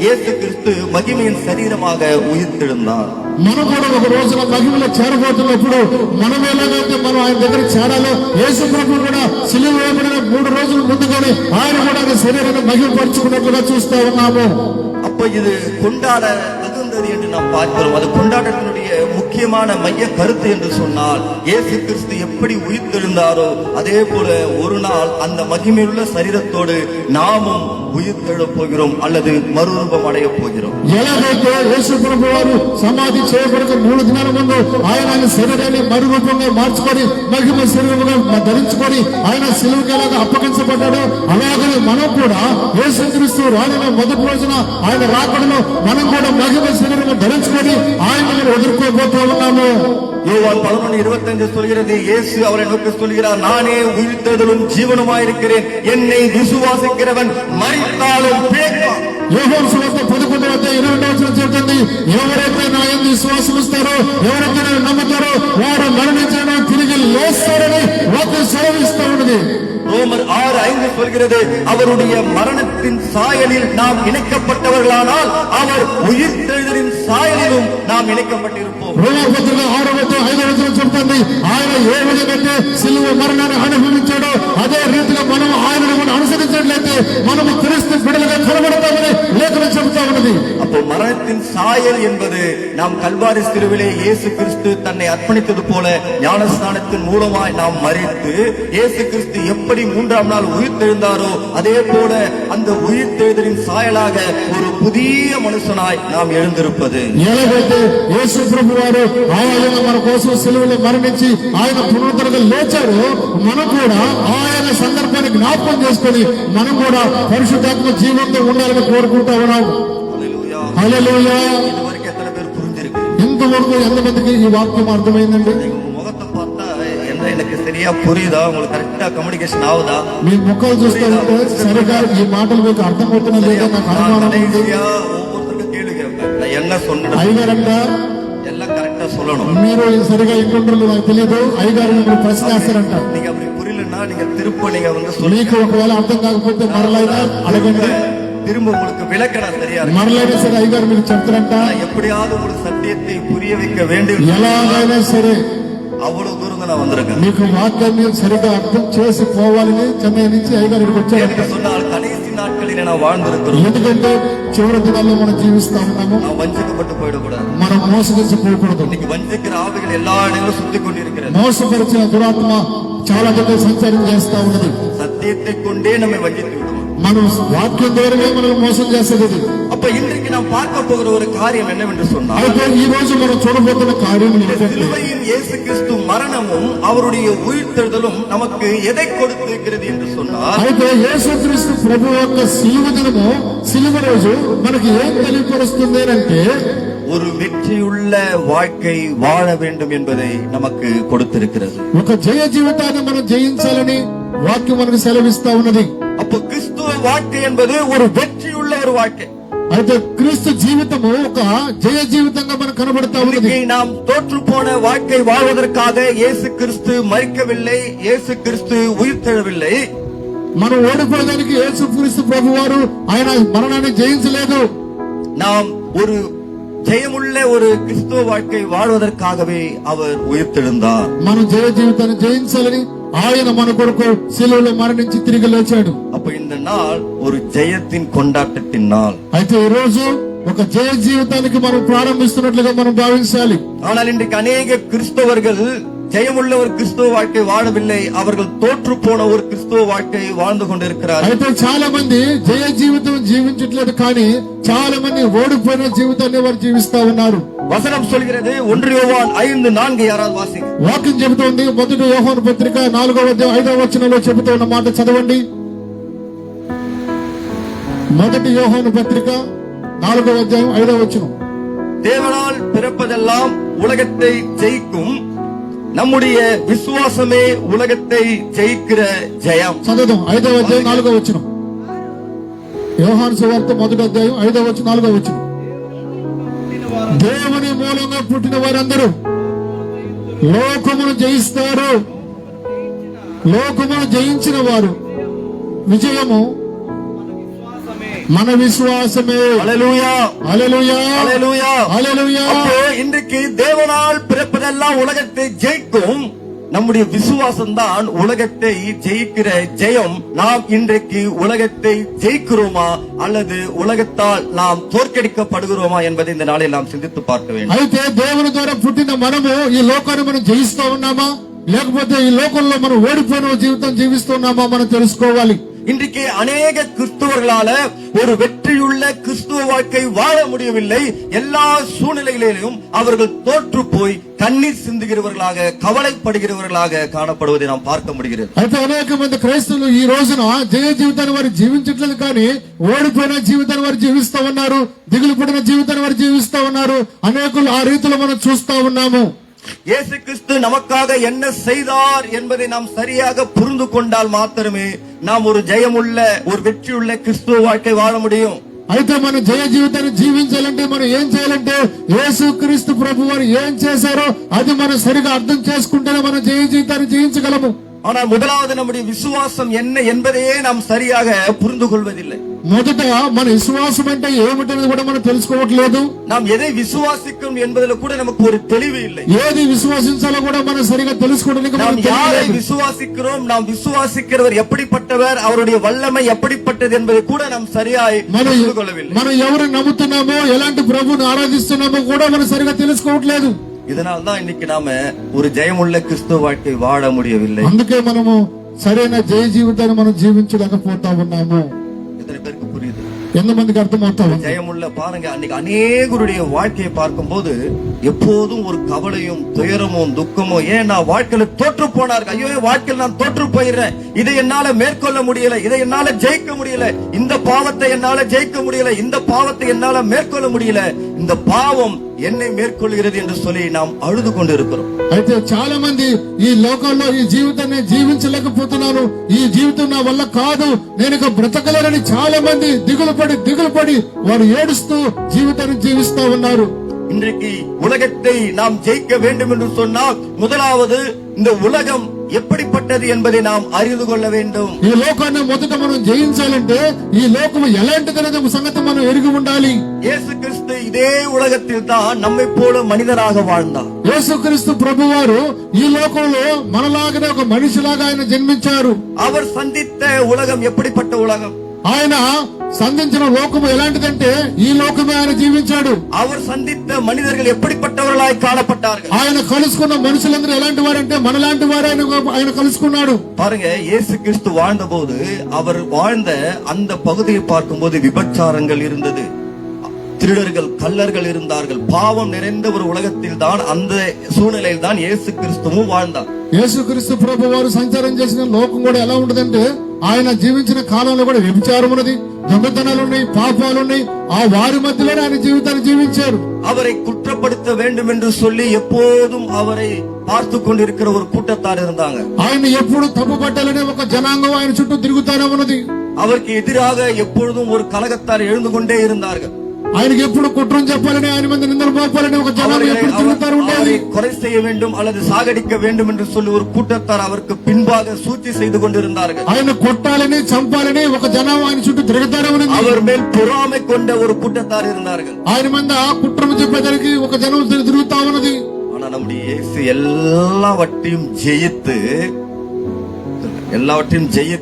இயேசு கிறிஸ்து மகிமையின் சரீரமாக உயிர்த்தெழுந்தார். మనం కూడా ఒక రోజున మహిమలో చేరబోతున్నప్పుడు మనం ఎలాగైతే మనం ఆయన దగ్గర చేరాలో యేసు ప్రభు కూడా సిలువ వేయబడిన 3 రోజుల ముందుగానే ఆయన కూడా ఆయన శరీరాన్ని మహిమపరుచుకున్నట్లుగా చూస్తా ఉన్నాము. அப்ப இது கொண்டாட தகுந்தது என்று நாம் பார்க்கிறோம். அது கொண்டாட்டத்தினுடைய முக்கியமான மைய கருத்து என்று சொன்னால் இயேசு கிறிஸ்து எப்படி உயிர்த்தெழுந்தாரோ அதே போல ஒரு நாள் அந்த மகிமையுள்ள சரீரத்தோடு நாமும் உயிர்த்தெழப் போகிறோம் அல்லது மறுரூபம் அடைய போகிறோம். ఎలాగైతే యేసు ప్రభు వారు సమాధి చేయబడక 3 దినాల ముందు ఆయన శరీరాన్ని మరురూపంగా మార్చుకొని మహిమ శరీరముగా ధరించుకొని ఆయన సిలువకి ఎలాగ అప్పగించబడ్డాడో అలాగే మనం కూడా యేసుక్రీస్తు రాలిన మొదటి రోజున ఆయన రాకడలో మనం కూడా మహిమ శరీరము ధరించుకొని ఆయనను ఎదుర్కోబోతూ ఉన్నాము. யோவான் 11:25 சொல்கிறது, இயேசு அவரை நோக்கி சொல்கிறார், நானே உயிர்த்தெழுதலும் ஜீவனுமாயிருக்கிறேன், என்னை விசுவாசிக்கிறவன் மரித்தாலும் பிழைப்பான். యోహాను సువార్త 11:22 చెబుతుంది ఎవరైతే నా యందు విశ్వాసం ఉంచుతారో, ఎవరైతే నన్ను నమ్ముతారో వారు మరణించిన తిరిగి లేస్తారని వాక్యం సెలవిస్తూ ఉన్నది. ரோமர் 6:5 சொல்கிறது, அவருடைய மரணத்தின் சாயலில் நாம் இணைக்கப்பட்டவர்களானால் அவர் உயிர்த்தெழுதலின் சாயலிலும் நாம் இணைக்கப்பட்டிருப்போம். రోమపత్రిక 6:5 చెబుతుంది ఆయన ఏ విధంగా సిలువ మరణాన్ని అనుభవించాడో అదే రీతిగా మనం ఆయనను అనుసరించినట్లయితే మనం மரணத்தின் சாயல் என்பது நாம் கல்வாரி சிலுவிலே இயேசு கிறிஸ்து தன்னை அர்ப்பணித்தது போல ஞானஸ்நானத்தின் மூலமாய் நாம் மரித்து இயேசு கிறிஸ்து எப்படி 3ஆம் நாள் உயிர்த்தெழுந்தாரோ அதே போல அந்த உயிர்த்தெழுதலின் சாயலாக ஒரு புதிய மனுஷனாய் நாம் எழுந்திருப்பது. ఎలాగైతే యేసు ప్రభు వారు ఆయన మన కోసం సిలువలో మరణించి ఆయన పునరుద్ధరణగా లేచారు, మనం కూడా ఆయన సందర్భాన్ని జ్ఞాపకం చేసుకొని మనం కూడా పరిశుద్ధాత్మ జీవంతో ఉండాలని కోరుకుంటా ఉన్నాం. హల్లెలూయా. இதுவரைக்கும் எத்தனை பேர் புரிஞ்சிருக்கு? ఇంతవరకు ఎంతమందికి ఈ వాక్యం అర్థమైందండి? முகத்தை பார்த்தா எனக்கு சரியா புரியுதா? உங்களுக்கு కరెక్టా కమ్యూనికేషన్ ఆవుదా? మీ ముఖాలు చూస్తూ ఉంటే సరిగా ఈ మాటలు మీకు అర్థమవుతున్నా లేదో నాకు అనుమానం ఉంది. ஒவ்வொருத்தருக்கும் கேள்வி கேட்பேன். நான் என்ன சொன்னேன் అయ్యగారంట எல்லாம் కరెక్టா சொல்லணும். మీరు సరిగా ఇంటుండ్రు నాకు తెలియదు, అయ్యగారు మీరు ప్రశ్న వేస్తారంట. நீங்க அப்படி புரியலன்னா நீங்க திரும்ப நீங்க சொல்லுங்க. మీకు ఒకవేళ అర్థం కాకపోతే మరలైనా అడగండి, திரும்ப உங்களுக்கு விளக்கணா சரியா இருக்கு. మరలైనా సరే అయ్యగారు మీకు చెప్తారంట. எப்படியாவது உங்களுக்கு சத்தியத்தை புரிய வைக்க வேண்டும். ఎలాగైనా సరే அவ்வளவு தூரம் தான் நான் வந்திருக்கேன். మీకు వాక్యాన్ని సరిగా అర్థం చేసి పోవాలని చెన్నై నుంచి అయ్యగారికి వచ్చారంట. சொன்னால் கடைசி நாட்களில் நான் வாழ்ந்திருக்கிறோம். ఎందుకంటే చివరి దినాల్లో మనం జీవిస్తా ఉన్నాము. நான் வஞ்சிக்கப்பட்டு போயிடக்கூடாது. మనం మోసగించకూడదు. இன்னைக்கு வஞ்சிக்கிற ஆவிகள் எல்லா இடங்களும் சுத்தி கொண்டிருக்கிறது. మోసపరిచిన దురాత్మ చాలా దగ్గర సంచారం చేస్తా ఉన్నది. சத்தியத்தை கொண்டே நம்மை வஞ்சித்து விடுவோம். మనం వాక్యం ద్వారానే మనం మోసం చేసేది. அப்ப இன்றைக்கு நாம் பார்க்க போகிற ஒரு காரியம் என்னவென்று சொன்னால், అయితే ఈ రోజు మనం చూడబోతున్న కార్యం ఏంటంటే சிலுவையின் இயேசு கிறிஸ்து மரணமும் அவருடைய உயிர்த்தெழுதலும் நமக்கு எதை கொடுத்திருக்கிறது என்று சொன்னால், అయితే యేసుక్రీస్తు ప్రభు యొక్క సిలువ దినము, సిలువ రోజు మనకి ఏం తెలియపరుస్తుంది అంటే ஒரு வெற்றியுள்ள வாழ்க்கை வாழ வேண்டும் என்பதை நமக்கு கொடுத்திருக்கிறது. ఒక జయ జీవితాన్ని మనం జయించాలని వాక్యం మనకు సెలవిస్తా ఉన్నది. அப்ப கிறிஸ்துவ வாழ்க்கை என்பது ஒரு வெற்றியுள்ள ஒரு வாழ்க்கை. అయితే క్రీస్తు జీవితము ఒక జయ జీవితంగా మనకు కనబడతా ఉన్నది. இன்னைக்கு நாம் தோற்று போன வாழ்க்கை வாழ்வதற்காக இயேசு கிறிஸ்து மரிக்கவில்லை, இயேசு கிறிஸ்து உயிர்த்தெழவில்லை. మనం ఓడిపోయేదానికి యేసుక్రీస్తు ప్రభు వారు ఆయన మరణాన్ని జయించలేదు. நாம் ஒரு ஜெயமுள்ள ஒரு கிறிஸ்துவ வாழ்க்கை வாழ்வதற்காகவே அவர் உயிர்த்தெழுந்தார். మనం జయ జీవితాన్ని జయించాలని ఆయన మన కొరకు సిలువలో మరణించి తిరిగి లేచాడు. அப்ப இந்த நாள் ஒரு ஜெயத்தின் கொண்டாட்டத்தின் நாள். అయితే ఈ రోజు ఒక జయ జీవితానికి మనం ప్రారంభిస్తున్నట్లుగా మనం భావించాలి. ஆனால் இன்றைக்கு அநேக கிறிஸ்தவர்கள் ஜெயமுள்ள ஒரு கிறிஸ்துவ வாழ்க்கை வாழவில்லை, அவர்கள் தோற்று போன ஒரு கிறிஸ்துவ வாழ்க்கை வாழ்ந்து கொண்டிருக்கிறார்கள். అయితే చాలా మంది జయ జీవితం జీవించట్లేదు, కానీ చాలా మంది ఓడిపోయిన జీవితాన్ని వారు జీవిస్తా ఉన్నారు. வசனம் சொல்கிறது 1 யோவான் 5:4 யாராவது வாசிங்க. వాక్యం చెబుతోంది, 1 యోహాను పత్రిక 4వ అధ్యాయం 5వ వచనంలో చెబుతున్న మాట చదవండి. 1 యోహాను పత్రిక 4వ అధ్యాయం 5వ వచనం. தேவனால் பிறப்பதெல்லாம் உலகத்தை ஜெயிக்கும், நம்முடைய விசுவாசமே உலகத்தை ஜெயிக்கிற ஜெயம். చదువుదాం 5వ అధ్యాయం 4వ వచనం. యోహాను సువార్త 1వ అధ్యాయం 5వ వచనం 4వ వచనం. దేవుని మూలంగా పుట్టిన వారందరూ లోకమును జయిస్తారు. లోకమును జయించిన వారు విజయము మన విశ్వాసమే. ஹல்லேலூயா, హల్లెలూయా, ஹல்லேலூயா, హల్లెలూయా. அப்போ இன்றைக்கு தேவனால் பிறப்பதெல்லாம் உலகத்தை ஜெயிக்கும், நம்முடைய விசுவாசம் தான் உலகத்தை ஜெயிக்கிற ஜெயம். நாம் இன்றைக்கு உலகத்தை ஜெயிக்கிறோமா அல்லது உலகத்தால் நாம் தோற்கடிக்கப்படுகிறோமா என்பதை இந்த நாளில் நாம் சிந்தித்து பார்க்க வேண்டும். అయితే దేవుని ద్వారా పుట్టిన మనము ఈ లోకాన్ని మనం జయిస్తా ఉన్నామా, లేకపోతే ఈ లోకంలో మనం ఓడిపోయిన జీవితం జీవిస్తున్నామా మనం తెలుసుకోవాలి. இன்றைக்கு அநேக கிறிஸ்துவர்களால ஒரு வெற்றியுள்ள கிறிஸ்துவ வாழ்க்கை வாழ முடியவில்லை. எல்லா சூழ்நிலைகளிலும் அவர்கள் தோற்று போய் கண்ணீர் சிந்துகிறவர்களாக, கவலைப்படுகிறவர்களாக காணப்படுவதை நாம் பார்க்க முடிகிறது. అయితే అనేక మంది క్రైస్తవులు ఈ రోజున జయ జీవితాన్ని వారు జీవించట్లేదు, కానీ ఓడిపోయిన జీవితాన్ని వారు జీవిస్తా ఉన్నారు, దిగులు పడిన జీవితాన్ని వారు జీవిస్తా ఉన్నారు. అనేకులు ఆ రీతిలో మనం చూస్తా ఉన్నాము. இயேசு கிறிஸ்து நமக்காக என்ன செய்தார் என்பதை நாம் சரியாக புரிந்து கொண்டால் மாத்திரமே நாம் ஒரு ஜெயமுள்ள, ஒரு வெற்றியுள்ள கிறிஸ்துவ வாழ்க்கை வாழ முடியும். అయితే మన జయ జీవితాన్ని జీవించాలంటే మనం ఏం చేయాలంటే యేసుక్రీస్తు ప్రభు వారు ఏం చేశారో అది మనం సరిగా అర్థం చేసుకుంటేనే మన జయ జీవితాన్ని జయించగలము. ஆனால் முதலாவது நம்முடைய விசுவாசம் என்ன என்பதையே நாம் சரியாக புரிந்து கொள்வதில்லை. మొదట మన విశ్వాసం అంటే ఏమిటనేది కూడా మనం తెలుసుకోవట్లేదు. நாம் எதை விசுவாசிக்கிறோம் என்பதில் கூட நமக்கு ஒரு தெளிவு இல்லை. ఏది విశ్వసించాలో కూడా మనం సరిగా తెలుసుకోవడానికి நாம் మనకు யாரை తెలియదు. விசுவாசிக்கிறோம், நாம் விசுவாசிக்கிறவர் எப்படிப்பட்டவர், அவருடைய வல்லமை எப்படிப்பட்டது என்பதை கூட நாம் சரியாய் புரிந்து கொள்ளவில்லை. మనం ఎవరు నమ్ముతున్నామో ఎలాంటి ప్రభువుని ఆరాధిస్తున్నామో కూడా మనం సరిగా తెలుసుకోవట్లేదు. இதனால்தான் இன்னைக்கு நாம ஒரு ஜெயமுள்ள கிறிஸ்துவ வாழ்க்கை வாழ முடியவில்லை. అందుకే మనము సరైన జయ జీవితాన్ని మనం జీవించలేకపోతా ఉన్నాము. எத்தனை பேருக்கு புரியுது? ఎంతమందికి అర్థమవుతా ఉంది? ஜெயமுள்ள பாருங்க, அன்னைக்கு அநேகருடைய வாழ்க்கையை பார்க்கும் போது எப்போதும் ஒரு கவலையும் துயரமும் துக்கமும், ஏன் நான் வாழ்க்கையில தோற்று போனார்கள். ஐயோ, வாழ்க்கையில் நான் தோற்று போயிடுறேன், இதை என்னால மேற்கொள்ள முடியல, இதை என்னால ஜெயிக்க முடியல, இந்த பாவத்தை என்னால ஜெயிக்க முடியல, இந்த பாவத்தை என்னால மேற்கொள்ள முடியல, இந்த பாவம் என்னை மேற்கொள்கிறது என்று சொல்லி நாம் அழுது கொண்டு இருக்கிறோம். అయితే చాలా మంది ఈ లోకంలో ఈ జీవితాన్ని జీవించలేకపోతున్నాను, ఈ జీవితం నా వల్ల కాదు, నేను ఇక బ్రతకలేనని చాలా మంది దిగులు పడి వారు ఏడుస్తూ జీవితాన్ని జీవిస్తా ఉన్నారు. இன்றைக்கு உலகத்தை நாம் ஜெயிக்க வேண்டும் என்று சொன்னால் முதலாவது இந்த உலகம் எப்படிப்பட்டது என்பதை நாம் அறிந்து கொள்ள வேண்டும். ఈ లోకాన్ని మొదట మనం జయించాలంటే ఈ లోకం ఎలాంటిదనే సంగతి మనం ఎరిగి ఉండాలి. இயேசு கிறிஸ்து இதே உலகத்தில் தான் நம்மை போல மனிதராக வாழ்ந்தார். యేసుక్రీస్తు ప్రభువారు ఈ లోకంలో మనలాగానే ఒక మనిషిలాగా ఆయన జన్మించారు. அவர் சந்தித்த உலகம் எப்படிப்பட்ட உலகம்? ఆయన సంధించిన లోకము ఎలాంటిదంటే ఈ లోకమే ఆయన జీవించాడు. அவர் சந்தித்த மனிதர்கள் எப்படிப்பட்டவர்களாய் காணப்பட்டார்கள்? ఆయన కలుసుకున్న మనుషులందరూ ఎలాంటి వారంటే మనలాంటి వారు ఆయన కలుసుకున్నాడు. பாருங்க, இயேசு கிறிஸ்து வாழ்ந்த போது அவர் வாழ்ந்த அந்த பகுதியை பார்க்கும்போது விபச்சாரங்கள் இருந்தது, திருடர்கள் கள்ளர்கள் இருந்தார்கள், பாவம் நிறைந்த ஒரு உலகத்தில் தான், அந்த சூழ்நிலையில் தான் இயேசு கிறிஸ்துவும் வாழ்ந்தார். యేసుక్రీస్తు ప్రభు వారు సంచారం చేసిన లోకం కూడా ఎలా ఉంటదంటే ఆయన జీవించిన కాలంలో కూడా వ్యభిచారం ఉన్నది, దొంగతనాలున్నాయి, పాపాలున్నాయి. ఆ వారి మధ్యలోనే ఆయన జీవితాన్ని జీవించారు. அவரை குற்றப்படுத்த வேண்டும் என்று சொல்லி எப்போதும் அவரை பார்த்து கொண்டிருக்கிற ஒரு கூட்டத்தார் இருந்தாங்க. ఆయన ఎప్పుడు తప్పు పట్టాలనే ఒక జనాంగం ఆయన చుట్టూ తిరుగుతానే ఉన్నది. அவருக்கு எதிராக எப்பொழுதும் ஒரு கலகத்தார் எழுந்து கொண்டே இருந்தார்கள். ఆయనకి ఎప్పుడు కుట్రం చెప్పాలని, ఆయన మీద నిందలు మోపాలని ఒక జనాలు ఎప్పుడు తిరుగుతారు ఉండేది. அவரை கொலை செய்ய வேண்டும் அல்லது சாகடிக்க வேண்டும் என்று சொல்லி ஒரு கூட்டத்தார் அவருக்கு பின்பாக சூழ்ச்சி செய்து கொண்டிருந்தார்கள். ఆయన కొట్టాలని చంపాలని ఒక జనం ఆయన చుట్టూ తిరుగుతానే ఉన్నది. அவர் மேல் பொறாமை கொண்ட ஒரு கூட்டத்தார் இருந்தார்கள். ఆయన మీద కుట్రం చెప్పేదానికి ఒక జనం తిరుగుతా ఉన్నది. ஆனா நம்முடைய இயேசு எல்லாவற்றையும் ஜெயித்து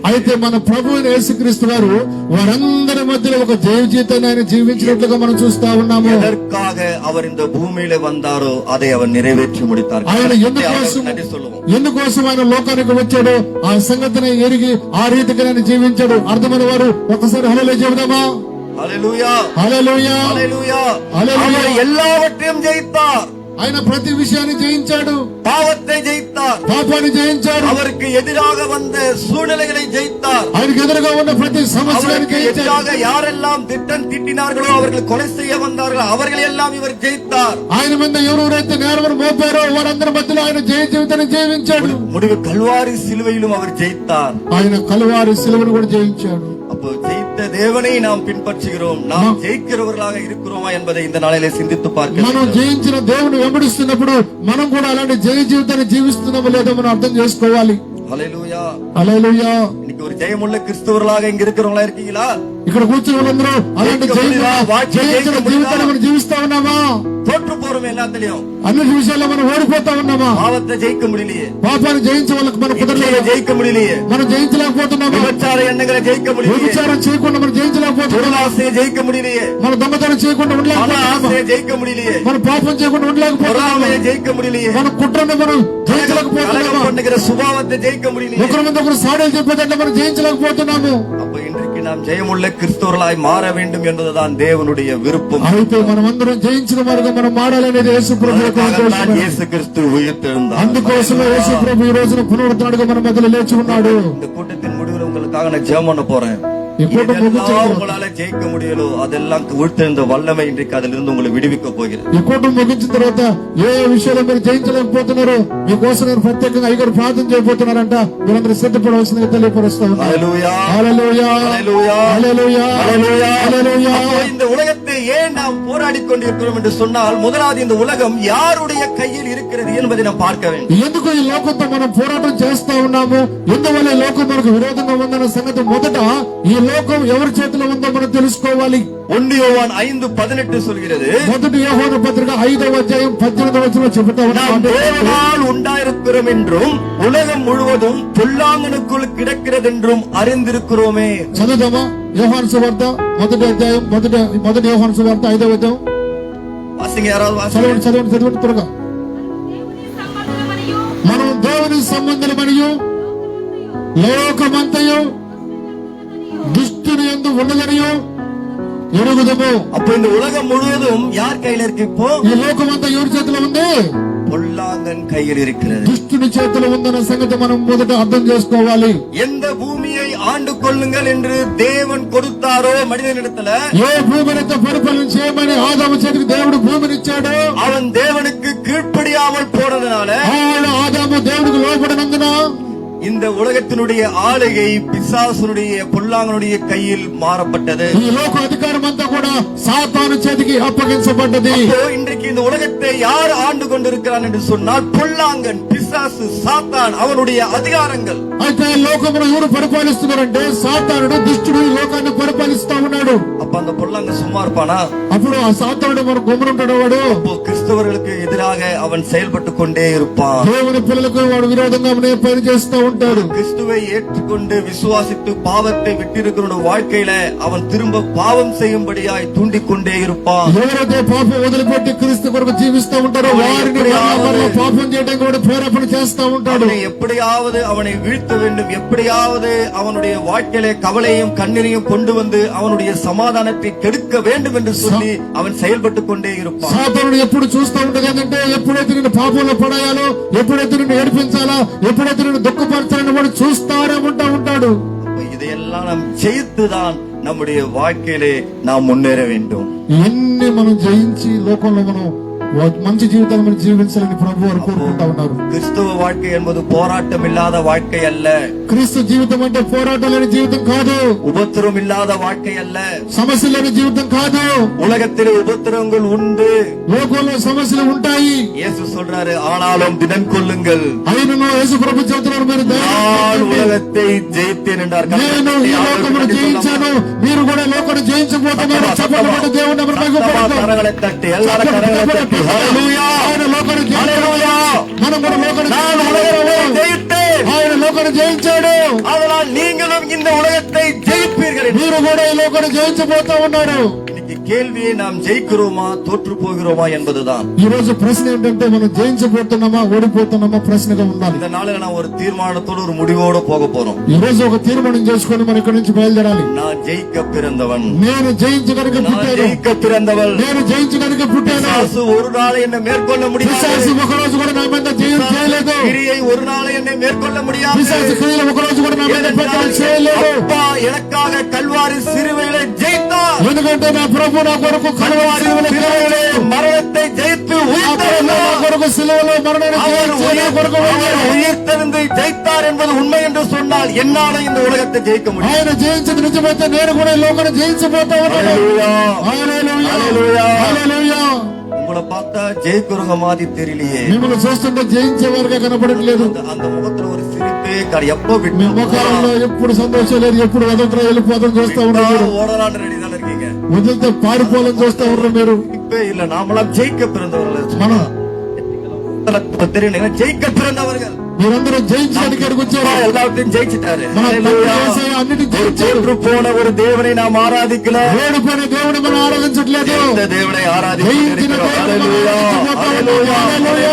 అయితే మన ప్రభు యేసుక్రీస్తు గారు వారందరి మధ్యలో ఒక జయ జీవితాన్ని ఆయన జీవించినట్లుగా మనం చూస్తా ఉన్నాము. எதற்காக அவர் இந்த பூமியில வந்தாரோ அதை அவர் நிறைவேற்றி முடித்தார். ఆయన ఎందుకోసం ఆయన లోకానికి వచ్చాడో ఆ సంగతిని ఎరిగి ఆ రీతిగా ఆయన జీవించాడు. అర్థమైన వారు ఒకసారి హల్లెలూయా చెబుదామా? హల్లెలూయా, హల్లెలూయా, హల్లెలూయా. హల్లెలూయా. எல்லாவற்றையும் ஜெயித்தார். ఆయన ప్రతి విషయాన్ని జయించాడు. பாவத்தை ஜெயித்தார், పాపాన్ని జయించాడు. அவருக்கு எதிராக வந்த சூழ்நிலைகளை ஜெயித்தார். ఆయనకు ఎదురుగా ఉన్న ప్రతి సమస్యను జయించాడు. எதிராக யாரெல்லாம் திட்டம் தீட்டினார்களோ, அவர்கள் கொலை செய்ய வந்தார்களோ, அவர்களை எல்லாம் இவர் ஜெயித்தார். ఆయన మీద ఎవరెవరైతే నేరం మోపారో వారందరి మధ్యలో ఆయన జయ జీవితాన్ని జీవించాడు. முடிவு கல்வாரி சிலுவையிலும் அவர் ஜெயித்தார். ఆయన కలువారి సిలువను కూడా జయించాడు. அப்போ ஜெயித்த தேவனை நாம் பின்பற்றுகிறோம், நாம் ஜெயிக்கிறவர்களாக இருக்கிறோமா என்பதை இந்த நாளிலே சிந்தித்து பார்க்க మనం జయించిన దేవుని వెంబడిస్తున్నప్పుడు మనం కూడా అలాంటి జయ జీవితాన్ని జీవిస్తున్నామో లేదో మనం అర్థం చేసుకోవాలి. హల్లెలూయా, హల్లెలూయా. இன்னைக்கு ஒரு ஜெயமுள்ள கிறிஸ்தவர்களாக இங்க இருக்கிறவங்களா இருக்கீங்களா? ఇక్కడ కూర్చున్న వాళ్ళందరూ అలాంటి జయించిన జీవితాన్ని మనం జీవిస్తా ఉన్నామా? தோற்று போறோம் எல்லாத்திலையும், అన్ని విషయాల్లో మనం ఓడిపోతా ఉన్నామా? பாவத்தை ஜெயிக்க முடியலையே, పాపాన్ని జయించే వాళ్ళకి మనం కుదరలేదు, ஜெயிக்க முடியலையே, మనం జయించలేకపోతున్నామా? விபச்சார எண்ணங்களை ஜெயிக்க முடியலையே, వ్యభిచారం చేయకుండా మనం జయించలేకపోతున్నాం, ஆசையை ஜெயிக்க முடியலையே, మన దొంగతనం చేయకుండా ఉండలేకపోతున్నాం, ஆசையை ஜெயிக்க முடியலையே, మన పాపం చేయకుండా ఉండలేకపోతున్నాం, பொறாமையை ஜெயிக்க முடியலையே, మన కుట్రను మనం జయించలేకపోతున్నాము, பண்ணுகிற சுபாவத்தை ஜெயிக்க முடியலையே, ఒకరి మీద ఒకరు సాడేలు చెప్పేదంటే మనం జయించలేకపోతున్నాము. அப்ப இன்றைக்கு நாம் ஜெயமுள்ள கிறிஸ்தவர்களாய் மாற வேண்டும் என்பதுதான் தேவனுடைய விருப்பம். అయితే మనమందరం జయించిన వారుగా మనం మారాలనేది యేసు ప్రభు యొక్క ఉద్దేశం. இயேசு கிறிஸ்து உயிர்த்தெழுந்தார். అందుకోసమే యేసు ప్రభు ఈ రోజున పునరుద్ధరణగా మన మధ్యలో లేచి ఉన్నాడు. இந்த கூட்டத்தின் முடிவில் உங்களுக்காக நான் ஜெபம் பண்ண போறேன். ఈ కూటమి ముగించిన இதெல்லாம் తర్వాత, உங்களால ஜெயிக்க முடியலோ அதெல்லாம் உழ்த்தெழுந்த வல்லமை இன்றைக்கு அதிலிருந்து உங்களை விடுவிக்க போகிறது. ఈ కూటమి ముగించిన తర్వాత ఏ విషయాలు మీరు జయించలేకపోతున్నారు, మీకోసం నేను ప్రత్యేకంగా అయ్యగారు ప్రార్థన చేయబోతున్నారంట. మీరందరూ సిద్ధపడవలసిందిగా తెలియపరుస్తా ఉన్నారు. ஹல்லேலூயா, హల్లెలూయా, ஹல்லேலூயா, హల్లెలూయా, ஹல்லேலூயா. హల్లెలూయా. அப்போ இந்த உலகத்தை ஏன் நாம் போராடிக் கொண்டிருக்கிறோம் என்று சொன்னால், முதலாவது இந்த உலகம் யாருடைய கையில் இருக்கிறது என்பதை நாம் பார்க்க வேண்டும். ఎందుకు ఈ లోకంతో మనం పోరాటం చేస్తా ఉన్నాము, ఎందువల్ల ఈ లోకం మనకు విరోధంగా ఉందన్న సంగతి మొదట ఈ లోకం ఎవరి చేతిలో ఉందో మనం తెలుసుకోవాలి. 1 யோவான் 5:18 சொல்கிறது, మొదటి యోహాను పత్రిక 5వ అధ్యాయం 18వ వచనంలో చెబుతా நாம் ఉన్నాడు, தேவனால் உண்டாயிருக்கிறோம் என்றும் உலகம் முழுவதும் பொல்லாங்கனுக்குள் கிடக்கிறது என்றும் அறிந்திருக்கிறோமே. చదువుదామా? యోహాను సువార్త మొదటి అధ్యాయం, మొదటి యోహాను సువార్త 5వ అధ్యాయం. வாசிங்க, யாராவது வாசிங்க. చదవండి త్వరగా. మనం దేవుని సంబంధులమనియు లోకమంతయు దుష్టుని యందు ఉన్నదనియు ఎరుగుదము. அப்போ இந்த உலகம் முழுவதும் யார் கையில இருக்கு? இப்போ ఈ లోకమంతా ఎవరి చేతిలో ఉంది? பொல்லாங்கன் கையில் இருக்கிறது. దుష్టుని చేతిలో ఉందన్న సంగతి మనం మొదట అర్థం చేసుకోవాలి. எந்த பூமியை ஆண்டு கொள்ளுங்கள் என்று தேவன் கொடுத்தாரோ மனிதனிடத்துல, ఏ భూమిని పరిపాలన చేయమని ఆదాము చేతికి దేవుడు భూమినిచ్చాడో, அவன் தேவனுக்கு கீழ்ப்படியாமல் போனதுனால ఆదాము దేవుడికి లోబడినందున இந்த உலகத்தினுடைய ஆளுகை பிசாசுனுடைய பொல்லாங்கனுடைய கையில் மாறப்பட்டது. ఈ లోక అధికారం అంతా కూడా సాతాను చేతికి అప్పగించబడ్డది. அப்போ இன்றைக்கு இந்த உலகத்தை யார் ஆண்டு கொண்டிருக்கிறான் என்று சொன்னால், பொல்லாங்கன், பிசாசு, சாத்தான், அவனுடைய அதிகாரங்கள். అయితే లోకమును ఎవరు పరిపాలిస్తున్నారంటే సాతానుడు, దుష్టుడు ఈ లోకాన్ని పరిపాలిస్తా ఉన్నాడు. அப்ப அந்த பொல்லாங்க சும்மா இருப்பானா? అప్పుడు ఆ సాతానుడు మన గుమ్మరుంటాడు. వాడు அப்போ கிறிஸ்தவர்களுக்கு எதிராக அவன் செயல்பட்டு கொண்டே இருப்பான். దేవుని పిల్లలకు వాడు విరోధంగా పని చేస్తూ ఉంటాడు. கிறிஸ்துவை ஏற்றுக்கொண்டு விசுவாசித்து பாவத்தை விட்டிருக்கிற வாழ்க்கையில அவன் திரும்ப பாவம் செய்யும்படியாய் தூண்டிக் கொண்டே இருப்பான். ఎవరైతే పాపం వదిలిపెట్టి క్రీస్తు కొరకు జీవిస్తూ ఉంటారో వారిని మరలా పాపం చేయడానికి వాడు ప్రేరేపణ చేస్తూ ఉంటాడు. அவனை எப்படியாவது அவனை வீழ்த்த வேண்டும், எப்படியாவது அவனுடைய வாழ்க்கையில கவலையும் கண்ணீரையும் கொண்டு வந்து அவனுடைய சமாதானத்தை கெடுக்க வேண்டும் என்று சொல்லி அவன் செயல்பட்டு கொண்டே இருப்பான். సాతానుడు ఎప్పుడు చూస్తూ ఉంటాడు ఏంటంటే, ఎప్పుడైతే నిన్ను పాపంలో పడాయాలో, ఎప్పుడైతే నిన్ను ఏడిపించాలా, ఎప్పుడైతే నిన్ను దుఃఖపరచాలని వాడు చూస్తానే ఉంటాడు. இதையெல்லாம் நாம் ஜெயித்துதான் நம்முடைய வாழ்க்கையிலே நாம் முன்னேற வேண்டும். ఇవన్నీ మనం జయించి లోకంలో మనం మంచి జీవితాన్ని మనం జీవించాలని ప్రభు వారు కోరుకుంటా ఉన్నారు. கிறிஸ்துவ வாழ்க்கை என்பது போராட்டம் இல்லாத வாழ்க்கை அல்ல. క్రీస్తు జీవితం అంటే పోరాటం లేని జీవితం కాదు. உபத்திரம் இல்லாத வாழ்க்கை அல்ல. సమస్య లేని జీవితం కాదు. உலகத்திலே உபத்திரங்கள் உண்டு, లోకంలో సమస్యలు ఉంటాయి. இயேசு சொல்றாரு, ஆனாலும் திடன் கொள்ளுங்கள், అయినను యేసు ప్రభు చెబుతున్నారు, మీరు நான் உலகத்தை ஜெயித்தேன் என்றார். నేను ఈ లోకమును జయించాను, మీరు కూడా లోకాన్ని జయించబోతున్నారు. చెప్పబడిన దేవుని கரங்களை தட்டி, எல்லாரும் கரங்களை தட்டி, ஹல்லேலூயா, ఆయన లోకాన్ని ஹல்லேலூயா. మనం కూడా లోకాన్ని நான் உலகத்தை ஜெயித்தேன், ఆయన లోకాన్ని జయించాడు. அதனால் நீங்களும் இந்த உலகத்தை ஜெயிப்பீர்கள். మీరు కూడా ఈ లోకాన్ని జయించబోతా ఉన్నారు. இன்னைக்கு கேள்வியை நாம் ஜெயிக்கிறோமா தோற்று போகிறோமா என்பதுதான். ఈ రోజు ప్రశ్న ఏంటంటే, మనం జయించబోతున్నామా ఓడిపోతున్నామా ప్రశ్నగా ఉండాలి. இந்த நாளில நான் ஒரு தீர்மானத்தோடு ஒரு முடிவோடு போக போறோம். ఈ రోజు ఒక తీర్మానం చేసుకొని మనం ఇక్కడి నుంచి బయలుదేరాలి. நான் ஜெயிக்க பிறந்தவன், నేను జయించగలిగే நான் పుట్టాను, ஜெயிக்க பிறந்தவள். నేను జయించగలిగే పుట్టాను. பிசாசு ஒரு நாள் என்னை மேற்கொள்ள முடியாது. పిశాచు ఒక రోజు కూడా నా మీద జయం చేయలేదు. கிரியை ஒரு நாள் என்னை மேற்கொள்ள முடியாது. పిశాచు క్రియలు ఒక రోజు కూడా నా మీద పెద్దలు చేయలేదు. அப்பா எனக்காக கல்வாரி சிலுவையிலே ஜெயித்தார். ఎందుకంటే నా ప్రభు నా కొరకు கல்வாரி சிலுவையிலே மரணத்தை ஜெயித்து உயிர்த்தெழுந்தார். నా కొరకు సిలువలో మరణాన్ని జయించి నా కొరకు వెళ్ళాడు. உயிர்த்தெழுந்து ஜெயித்தார் என்பது உண்மை என்று சொன்னால் என்னால இந்த உலகத்தை ஜெயிக்க முடியும். ఆయన జయించింది నిజమైతే నేను కూడా ఈ లోకాన్ని జయించబోతా ఉన్నాను. ஹல்லேலூயா, హల్లెలూయా, ஹல்லேலూயா. హల్లెలూయా. உங்களை பார்த்தா ஜெயிக்கிறவங்க மாதிரி தெரியலையே. మిమ్మల్ని చూస్తుంటే జయించేవారుగా కనబడట్లేదు. அந்த முகத்துல ஒரு சிரிப்பே எப்போ మీ விட்டு ముఖాలలో ఎప్పుడు సంతోషం లేదు, ఎప్పుడు వదలరా వెళ్ళిపోతాం చూస్తా ఉన్నారు. ஓடலான்னு ரெடி தானே இருக்கீங்க. వదిలితే పారిపోవాలని చూస్తా ఉన్నారు మీరు. இப்பே இல்ல, நாமெல்லாம் ஜெயிக்க பிறந்தவர்கள். మనం தெரியும், ஜெயிக்க பிறந்தவர்கள். మీరందరూ జయించడానికి ఇక్కడికి వచ్చారు. எல்லாத்தையும் ஜெயிச்சிட்டாரு. మన తండ్రి యేసయ్య అన్నిటిని జయించాడు. தோற்று போன ஒரு தேவனை நாம் ஆராதிக்கல, ఓడిపోయిన దేవుని మనం ఆరాధించట్లేదు. இந்த தேவனை జయించిన ஆராதிக்கிறோம். దేవుని మనం ஹல்லேலூயா, ఆరాధించబోతా ఉన్నాం. ஹல்லேலூயா,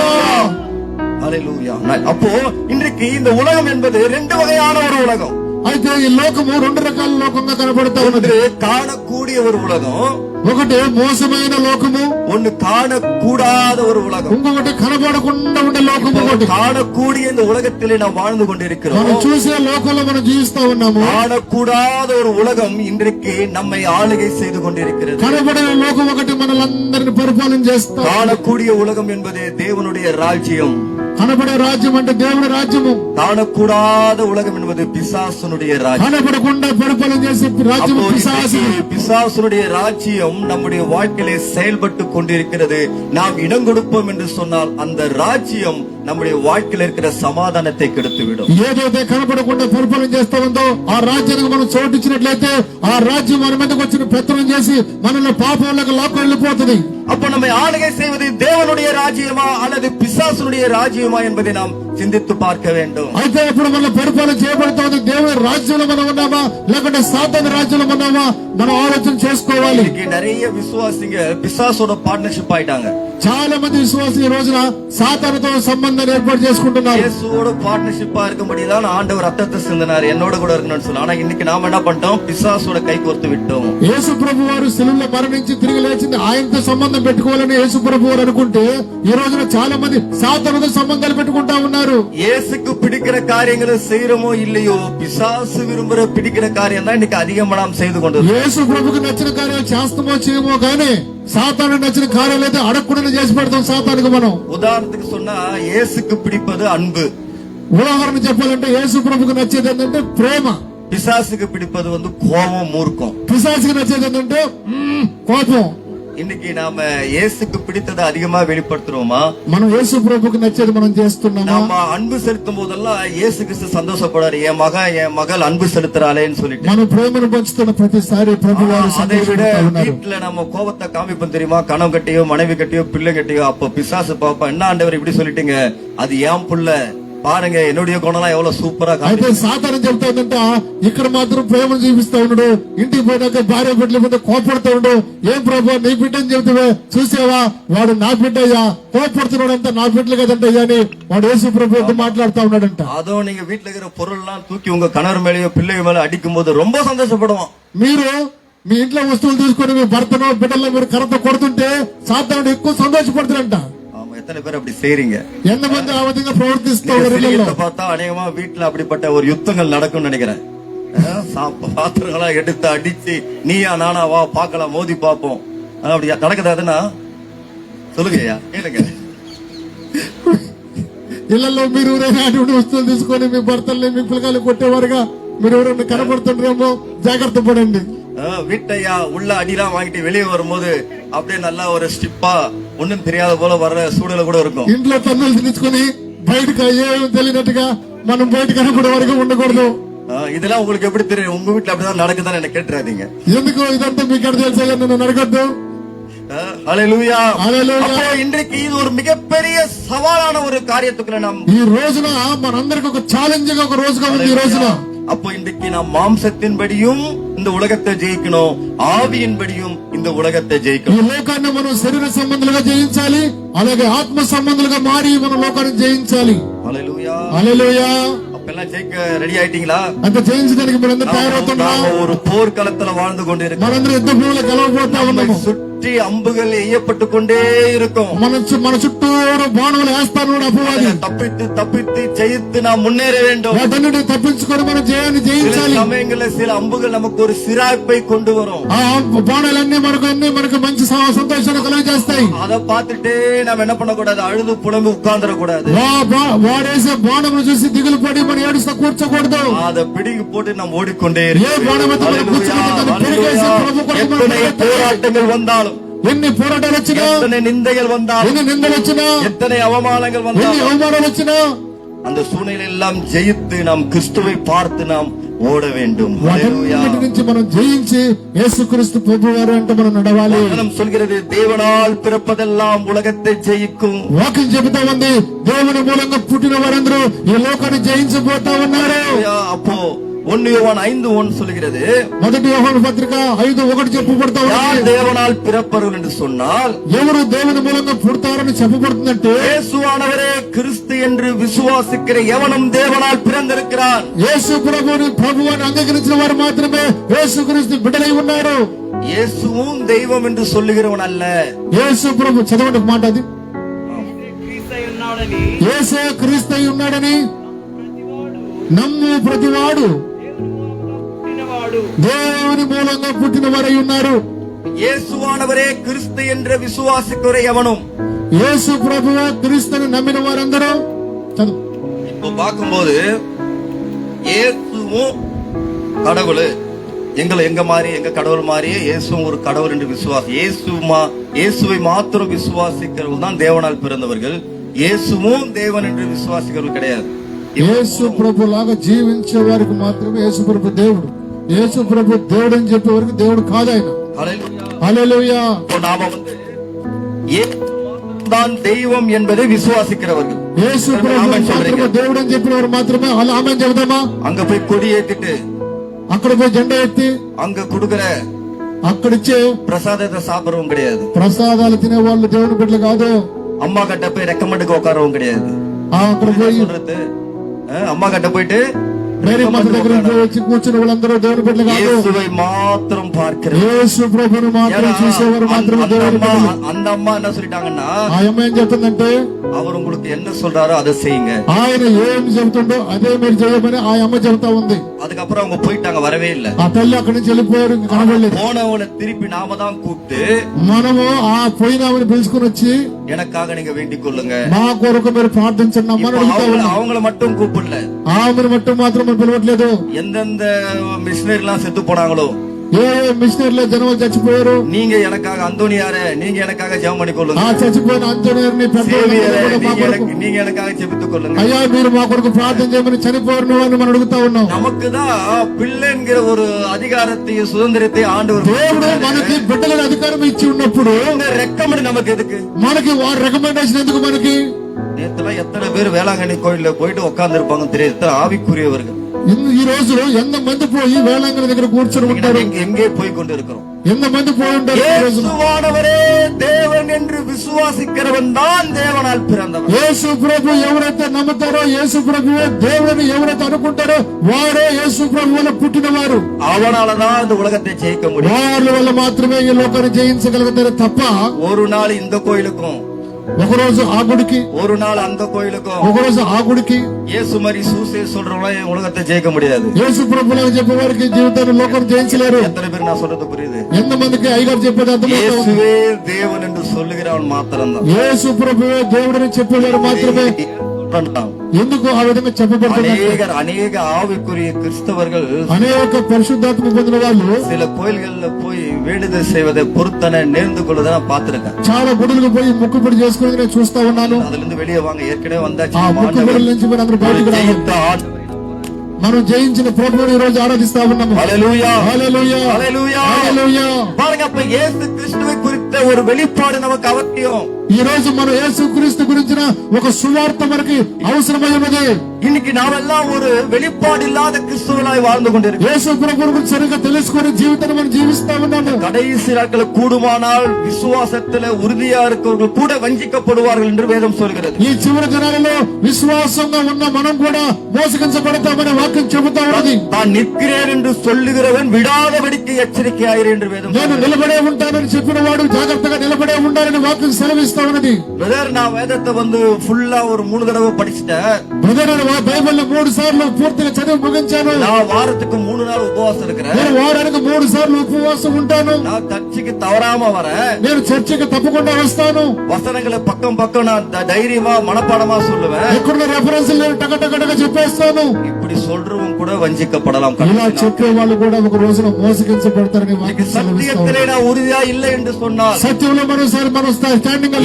ஹல்லேலூயா. அப்போ இன்றைக்கு இந்த உலகம் என்பது ரெண்டு வகையான ஒரு உலகம். అయితే ఈ లోకము రెండు రకాల లోకంగా కనబడతా ఉన్నది. ஒன்று காணக்கூடிய ஒரு உலகம், ఒకటి మోసమైన లోకము, ஒன்னு காணக்கூடாத ஒரு உலகம். ఇంకొకటి కనబడకుండా ఉండే లోకము. ఒకటి காணக்கூடிய இந்த உலகத்திலே நாம் வாழ்ந்து கொண்டிருக்கிறோம். మనం చూసే లోకంలో మనం జీవిస్తా ఉన్నాము. காணக்கூடாத ஒரு உலகம் இன்றைக்கு நம்மை ஆளுகை செய்து கொண்டிருக்கிறது. కనబడే లోకం ఒకటి మనలందరిని పరిపాలన చేస్తా. காணக்கூடிய உலகம் என்பது தேவனுடைய ராஜ்யம். కనబడే రాజ్యం అంటే దేవుని రాజ్యము. காணக்கூடாத உலகம் என்பது பிசாசுனுடைய ராஜ்யம். కనబడకుండా పరిపాలన చేసే రాజ్యం పిశాసు. பிசாசுனுடைய ராஜ்யம் நம்முடைய வாழ்க்கையிலே செயல்பட்டு கொண்டிருக்கிறது. நாம் இடம் கொடுப்போம் என்று சொன்னால் அந்த ராஜ்யம் நம்முடைய வாழ்க்கையில் இருக்கிற சமாதானத்தை கெடுத்துவிடும். ఏదైతే కనబడకుండా పరిపాలన చేస్తా ఉందో ఆ రాజ్యానికి మనం చోటిచ్చినట్లయితే ఆ రాజ్యం మన మీదకి వచ్చిన పెత్తనం చేసి మనల్ని పాపంలోకి లాక్కు వెళ్ళిపోతుంది. அப்ப நம்மை ஆளுகை செய்வது தேவனுடைய ராஜ்யமா அல்லது பிசாசுனுடைய ராஜ்யமா என்பதை நாம் சிந்தித்து பார்க்க வேண்டும். అయితే ఇప్పుడు మన పరిపాలన చేయబడుతా ఉంది దేవుని రాజ్యంలో మనం ఉన్నామా లేకుంటే సాతాను రాజ్యంలో ఉన్నామా మనం ఆలోచన చేసుకోవాలి. நிறைய விசுவாசிங்க பிசாசோட பார்ட்னர்ஷிப் ஆயிட்டாங்க. చాలా మంది విశ్వాసులు ఈ రోజున సాతానుతో సంబంధాన్ని ఏర్పాటు చేసుకుంటున్నారు. இயேசுவோட பார்ட்னர்ஷிப்பா இருக்கும்படிதான் ஆண்டவர் ரத்தத்தை சிந்தினார் என்னோட கூட இருக்கணும்னு சொல்லி. ஆனா இன்னைக்கு நாம என்ன பண்ணிட்டோம்? பிசாசோட கை கோர்த்து விட்டோம். యేసు ప్రభు వారు శిలువలో మరణించి తిరిగి లేచింది ఆయనతో సంబంధం పెట్టుకోవాలని యేసు ప్రభు వారు అనుకుంటే ఈ రోజున చాలా మంది సాతానుతో సంబంధాలు పెట్టుకుంటా ఉన్నారు. இயேசுக்கு பிடிக்கிற காரியங்களை செய்யறோமோ இல்லையோ பிசாசு விரும்புற பிடிக்கிற காரியம் தான் இன்னைக்கு அதிகமா நாம் செய்து கொண்டு. యేసు ప్రభుకి నచ్చిన కార్యాలు చేస్తామో చేయమో కానీ సాతాను నచ్చిన కార్యాలు అయితే అడగకుండా చేసి పెడతాం సాతానుకు మనం. ఉదాహరణకు சொன்னா இயேசுக்கு பிடிப்பது அன்பு. ఉదాహరణ చెప్పాలంటే యేసు ప్రభుకు నచ్చేది ఏంటంటే ప్రేమ. பிசாசுக்கு பிடிப்பது கோபம், மூர்க்கம். పిశాచుకి నచ్చేది ఏంటంటే కోపం. இன்னைக்கு நாம இயேசுக்கு பிடித்ததை அதிகமா வெளிப்படுத்துறோமா? మనం యేసు ప్రభుக்கு నచ్చేది మనం చేస్తున్నామా? நாம அன்பு செலுத்தும் போதெல்லாம் இயேசு கிறிஸ்து சந்தோஷப்படாரு, என் மகள் அன்பு செலுத்துறாளேன்னு சொல்லிட்டு. మనం ప్రేమను పంచుతున్న ప్రతిసారి ప్రభు వారు அதை விட సంతోషపడతా ఉన్నారు. வீட்டுல நம்ம கோபத்தை காமிப்போம் தெரியுமா? கணவன் கட்டியோ மனைவி கட்டியோ பிள்ளை கட்டியோ அப்ப பிசாசு பாப்பா, என்ன ஆண்டவர் இப்படி சொல்லிட்டீங்க, அது ஏன் புள்ள பாருங்க என்னுடைய குணம்லாம் எவ்வளவு சூப்பரா. అయితే సాతాను చెప్తా ఉందంట ఇక్కడ మాత్రం ప్రేమను చూపిస్తా ఉన్నాడు, ఇంటికి పోయినాక భార్య బిడ్డల మీద కోపడుతూ ఉండు. ఏం ప్రభు నీ బిడ్డని చెబుతావే, చూసావా వాడు నా బిడ్డయ్యా, కోపడుతున్నాడు అంతా నా బిడ్డలు కదంటయ్యా అని వాడు యేసు ప్రభుతో మాట్లాడుతా ఉన్నాడంట. அதுவும் நீங்க வீட்டுல இருக்கிற பொருள் எல்லாம் தூக்கி உங்க கணவர் மேலேயோ பிள்ளைங்க மேல அடிக்கும் போது ரொம்ப சந்தோஷப்படுவான். మీరు మీ ఇంట్లో వస్తువులు తీసుకొని మీ భర్తనో బిడ్డల్లో మీరు కర్రతో కొడుతుంటే సాతానుడు ఎక్కువ సంతోషపడుతున్నాడంట. எத்தனை பேர் அப்படி செய்றீங்க? ఎంతమంది ఆ విధంగా ప్రవర్తిస్తారు? பார்த்தா அநேகமா வீட்டுல அப்படிப்பட்ட ஒரு யுத்தங்கள் நடக்கும் நினைக்கிறேன். பாத்திரங்களா எடுத்து அடிச்சு நீயா நானா வா பாக்கலாம், மோதி பாப்போம். அப்படி நடக்குது. அதுனா சொல்லுங்கய்யா, கேளுங்க. ఇళ్లలో మీరు ఎవరైనా అటువంటి వస్తువులు తీసుకొని మీ భర్తల్ని మీ పిల్లకాయలు కొట్టేవారుగా మీరు ఎవరైనా కనబడుతుండ్రేమో జాగ్రత్త పడండి. வீட்டையா உள்ள அடிலாம் வாங்கிட்டு வெளியே வரும்போது அப்படியே நல்லா ஒரு ஸ்டிப்பா ஒண்ணும் தெரியாத போல வர்ற சூழல கூட இருக்கும். ఇంట్లో తన్నులు తినించుకొని బయటకు ఏం తెలియనట్టుగా మనం బయట కనపడే వరకు ఉండకూడదు. இதெல்லாம் உங்களுக்கு எப்படி தெரியும்? உங்க வீட்டுல அப்படிதான் நடக்குதான்னு என்ன கேட்டுறாதீங்க. ఎందుకు ఇదంతా మీకు ఎక్కడ తెలుసా? నన్ను అడగద్దు. హల్లెలూయా. హల్లెలూయా. அப்போ இன்றைக்கு இது ஒரு மிகப்பெரிய சவாலான ஒரு காரியத்துக்குள்ள நாம் ఈ రోజున మనందరికి ఒక ఛాలెంజ్ గా ఒక రోజుగా ఉంది ఈ రోజున. அப்போ இன்றைக்கு நாம் மாம்சத்தின்படியும் இந்த உலகத்தை ஜெயிக்கணும், ஆவியின்படியும் இந்த உலகத்தை ఈ ஜெயிக்கணும். లోకాన్ని మనం శరీర సంబంధులుగా జయించాలి, అలాగే ఆత్మ సంబంధులుగా మారి మన లోకాన్ని జయించాలి. హల్లెలూయా. హల్లెలూయా. அப்பெல்லாம் ஜெயிக்க ரெடி ஆயிட்டீங்களா? అంటే జయించడానికి మనందరూ తయారవుతున్నాం. ஒரு போர்க்களத்துல வாழ்ந்து கொண்டிருக்கிறோம். మనందరూ యుద్ధ భూమిలో గెలవబోతా ఉన్నాము. சுற்றி அம்புகள் எய்யப்பட்டு கொண்டே இருக்கும். మన చుట్టూరు బాణములు వేస్తాను అపవాది. தப்பித்து தப்பித்து ஜெயித்து நாம் முன்னேற வேண்டும். వాటన్నిటి తప్పించుకొని మనం జయాన్ని జయించాలి. சமயங்களில் சில அம்புகள் நமக்கு ஒரு சிராய்ப்பை கொண்டு வரும். ఆ బాణాలన్నీ మనకు మంచి సంతోషాన్ని కలుగజేస్తాయి. அதை பார்த்துட்டே நாம் என்ன பண்ணக்கூடாது? அழுது புலம்பி உட்கார்ந்துட கூடாது. వాడేసే బాణములు చూసి దిగులు పడి మనం ఏడుస్తా కూర్చోకూడదు. அதை பிடிக்கு போட்டு நாம் ஓடிக்கொண்டே ఏ బాణం అయితే మనం కూర్చోకూడదు. போராட்டங்கள் வந்தாலும், ఎన్ని పోరాటాలు వచ్చినా, எத்தனை நிந்தைகள் வந்தாலும், ఎన్ని నిందలు వచ్చినా, எத்தனை அவமானங்கள் ఎన్ని வந்தாலும், అవమానాలు వచ్చినా அந்த சூழ்நிலை எல்லாம் ஜெயித்து நாம் கிறிஸ்துவை பார்த்து நாம் ஓட வேண்டும். వాటన్నిటి నుంచి మనం జయించి యేసుక్రీస్తు ప్రభువారు అంటే మనం నడవాలి. வசனம் சொல்கிறது தேவனால் பிறப்பதெல்லாம் உலகத்தை ஜெயிக்கும். వాక్యం చెబుతా ఉంది దేవుని మూలంగా పుట్టిన వారందరూ ఈ లోకాన్ని జయించబోతా ఉన్నారు. அப்போ 1 யோவான் 5:1 சொல்கிறது, మొదటి యోహాను పత్రిక 5:1 చెప్పబడతా யார் ఉంది. தேவனால் பிறப்பவர்கள் என்று சொன்னால் ఎవరు దేవుని మూలంగా పుడతారని చెప్పబడుతుందంటే இயேசுவானவரே கிறிஸ்து என்று விசுவாசிக்கிற எவனும் தேவனால் பிறந்திருக்கிறான். యేసు ప్రభువుని అంగీకరించిన వారు మాత్రమే యేసుక్రీస్తు బిడ్డలై ఉన్నారు. இயேசுவும் தெய்வம் என்று சொல்லுகிறவன் அல்ல. యేసు ప్రభు చదవండి మాట అది. క్రీస్తై ఉన్నాడని యేసే క్రీస్తై ఉన్నాడని నమ్ము ప్రతివాడు పుట్టినవాడు దేవుని మూలంగా పుట్టిన వారై ఉన్నారు. இயேசுவானவரே கிறிஸ்து என்ற விசுவாசிக்கிற எவனும். యేసు ప్రభువే క్రీస్తుని నమ్మిన వారందరూ చదువు. இப்போ பார்க்கும்போது இயேசுவும் கடவுள், எங்க மாதிரி எங்க கடவுள் மாதிரியே இயேசுவும் ஒரு கடவுள் என்று இயேசுவை மாத்திரம் விசுவாசிக்கிறவர்கள் தான் தேவனால் பிறந்தவர்கள். இயேசுவும் தேவன் என்று விசுவாசிக்கிறவர்கள் கிடையாது. యేసు ప్రభు లాగా జీవించే వారికి మాత్రమే యేసు ప్రభు దేవుడు. యేసు ప్రభు దేవుడు అని చెప్పే వరకు దేవుడు కాదు ఆయన. హల్లెలూయా. நாம இயேசு தான் தெய்வம் என்பதை விசுவாசிக்கிறவர்கள். యేసు ప్రభు మాత్రమే దేవుడు అని చెప్పిన వారు మాత్రమే ఆమేన్ చెబుదామా? அங்க போய் கொடி ஏத்திட்டு అక్కడ పోయి జెండా ఎత్తి அங்க கொடுக்கிற అక్కడిచ్చే பிரசாதத்தை சாப்பிடறவும் கிடையாது. ప్రసాదాలు తినే వాళ్ళు దేవుని బిడ్డలు కాదు. அம்மா கிட்ட போய் ரெக்கமெண்டுக்கு உட்காரவும் கிடையாது. అక్కడ పోయి சொல்றது அம்மா கிட்ட போயிட்டு మేరీ మాత దగ్గర వచ్చి కూర్చుని వాళ్ళందరూ దేవుని బిడ్డలు కాదు. இயேசுவை மாத்திரம் பார்க்கிறோம். యేసు ప్రభువును మాత్రం చూసేవారు మాత్రమే దేవుని బిడ్డలు. அந்த అమ్మ என்ன சொல்லிட்டாங்கன்னா, ఆ అమ్మ ఏం చెప్తుందంటే, அவர் உங்களுக்கு என்ன சொல்றாரோ அதை செய்யுங்க. ఆయన ఏం చెబుతుండో అదే మీరు చేయమని ఆ అమ్మ చెబుతా ఉంది. அதுக்கப்புறம் அவங்க போயிட்டாங்க, வரவே இல்ல. ఆ తల్లి అక్కడి నుంచి వెళ్ళిపోయారు, ఇంకా కనబడలేదు. போனவனை திருப்பி நாம தான் கூப்பிட்டு మనము ఆ పోయినామని పిలుచుకుని వచ్చి எனக்காக நீங்க வேண்டிக் கொள்ளுங்க, మా కొరకు మీరు ప్రార్థించండి అమ్మని అడుగుతా ఉన్నాం. அவங்கள மட்டும் கூப்பிடல, ఆమెను మట్టు మాత్రం మనం పిలవట్లేదు. எந்தெந்த மிஷினரி எல்லாம் செத்து போனாங்களோ, ఏ మిషనరీలో జనం చచ్చిపోయారు, நீங்க எனக்காக அந்தோனியாரே நீங்க எனக்காக ஜெபம் பண்ணி ఆ கொள்ளுங்க, చచ్చిపోయిన అంతోనియారిని சேவியரே நீங்க எனக்காக ஜெபித்துக் கொள்ளுங்க. అయ్యా మీరు మా కొరకు ప్రార్థన చేయమని చనిపోయిన వారిని మనం అడుగుతా ఉన్నాం. நமக்கு தான் பிள்ளைங்கிற ஒரு அதிகாரத்தையும் சுதந்திரத்தையும் ஆண்டவர் దేవుడు మనకి బిడ్డల అధికారం ఇచ్చి ఉన్నప్పుడు ரெக்கமெண்ட் நமக்கு எதுக்கு? మనకి వారి రికమెండేషన్ ఎందుకు మనకి? நேத்துல எத்தனை பேர் வேளாங்கண்ணி கோயில்ல போயிட்டு உட்கார்ந்து இருப்பாங்க தெரியாது, எத்தனை ஆவிக்குரியவர்கள். ఈ రోజు ఎంత మంది పోయి వేళాంగణి దగ్గర కూర్చొని ఉంటారు, எங்கே போய் கொண்டு இருக்கிறோம்? ఎంత మంది పోయి ఉంటారు. இயேசுவானவரே தேவன் என்று விசுவாசிக்கிறவன் தான் தேவனால் பிறந்தவன். యేసు ప్రభు ఎవరైతే నమ్ముతారో, యేసు ప్రభువే దేవుని ఎవరైతే అనుకుంటారో వారే యేసు ప్రభు వల్ల పుట్టినవారు. அவனாலதான் இந்த உலகத்தை ஜெயிக்க முடியும். వాళ్ళ వల్ల మాత్రమే ఈ లోకాన్ని జయించగలుగుతారు తప్ప ஒரு நாள் இந்த கோயிலுக்கும், ఒకరోజు ఆ గుడికి, ஒரு நாள் அந்த కోయిలుக்கும், ఒకరోజు ఆ గుడికి இயேசு மாதிரி சூசே சொல்றவங்க உலகத்தை ஜெயிக்க முடியாது. యేసు ప్రభువులకు చెప్పే వారికి జీవితాన్ని లోకం జయించలేరు. எத்தனை பேர் நான் சொல்றது புரியுது? ఎంత మందికి అయ్యగారు చెప్పేది అర్థమవుతుంది? இயேசுவே தேவன் என்று சொல்லுகிறவன் மாத்திரம்தான். యేసు ప్రభువే దేవుడని చెప్పేవారు మాత్రమే. ఎందుకు ఆ విధంగా చెప్పబడుతుంది? அநேக ஆவிக்குரிய கிறிஸ்தவர்கள் అనేక పరిశుద్ధాత్మ పొందిన వాళ్ళు சில கோயில்கள்ல போய் வேண்டுதல் செய்வதை பொறுத்தன நேர்ந்து கொள்வதை நான் பார்த்திருக்கேன். చాలా గుడులకు పోయి మొక్కుబడి చేసుకుని నేను చూస్తా ఉన్నాను. அதுல இருந்து வெளியே வாங்க, ஏற்கனவே வந்தாச்சு. ఆ మొక్కుబడుల నుంచి మరి అందరూ బయటకు రావాలి. మనం జయించిన ప్రభువుని ఈ రోజు ఆరాధిస్తా ఉన్నాము. హల్లెలూయా, హల్లెలూయా, హల్లెలూయా, హల్లెలూయా. பாருங்க, அப்ப இயேசு கிறிஸ்துவை குறித்த ஒரு வெளிப்பாடு நமக்கு அவசியம். ఈ రోజు మనం యేసు క్రీస్తు గురించిన ఒక సువార్త మనకి అవసరమై ఉన్నది. இன்னைக்கு நாமெல்லாம் ஒரு வெளிப்பாடு இல்லாத கிறிஸ்துவனாய் வாழ்ந்து கொண்டிருக்கிறோம். యేసు ప్రభువుని గురించి సరిగ్గా తెలుసుకొని జీవితాన్ని మనం జీవిస్తా ఉన్నాము. கடைசி நாட்கள் கூடுமானால் விசுவாசத்துல உறுதியா இருக்கிறவர்கள் கூட வஞ்சிக்கப்படுவார்கள் என்று வேதம் சொல்கிறது. ఈ చివరి దినాలలో విశ్వాసంగా ఉన్న మనం కూడా మోసగించబడతామనే వాక్యం చెబుతా ఉన్నది. தான் நிற்கிறேன் என்று சொல்லுகிறவன் விடாதபடிக்கு எச்சரிக்கையாயிரு என்று வேதம் నేను నిలబడే ఉంటానని చెప్పిన వాడు జాగ్రత్తగా నిలబడే ఉండాలని వాక్యం సెలవిస్తా ఉన్నది. பிரதர், நான் வேதத்தை ஃபுல்லா ஒரு 3 தடவை படிச்சிட்டேன். బ్రదర్, బైబిల్ 3 సార్లు పూర్తిగా చదివి ముగించాను. நான் வாரத்துக்கு 3 நாள் உபவாசம் இருக்கிறேன். నేను వారానికి 3 సార్లు ఉపవాసం ఉంటాను. நான் சர்ச்சுக்கு தவறாம வரேன். నేను చర్చికి తప్పకుండా వస్తాను. வசனங்களை பக்கம் பக்கம் நான் தைரியமா மனப்பாடமா சொல்லுவேன். ఎక్కడ రెఫరెన్స్ నేను టకటకటగా చెప్పేస్తాను. இப்படி சொல்றவங்க கூட வஞ்சிக்கப்படலாம். ఇలా చెప్పే వాళ్ళు కూడా ఒక రోజున మోసగించబడతారని వాక్యం సెలవిస్తా சத்தியத்திலே நான் உறுதியா இல்லை என்று சொன்னால், సత్యంలో మనం స్టాండింగ్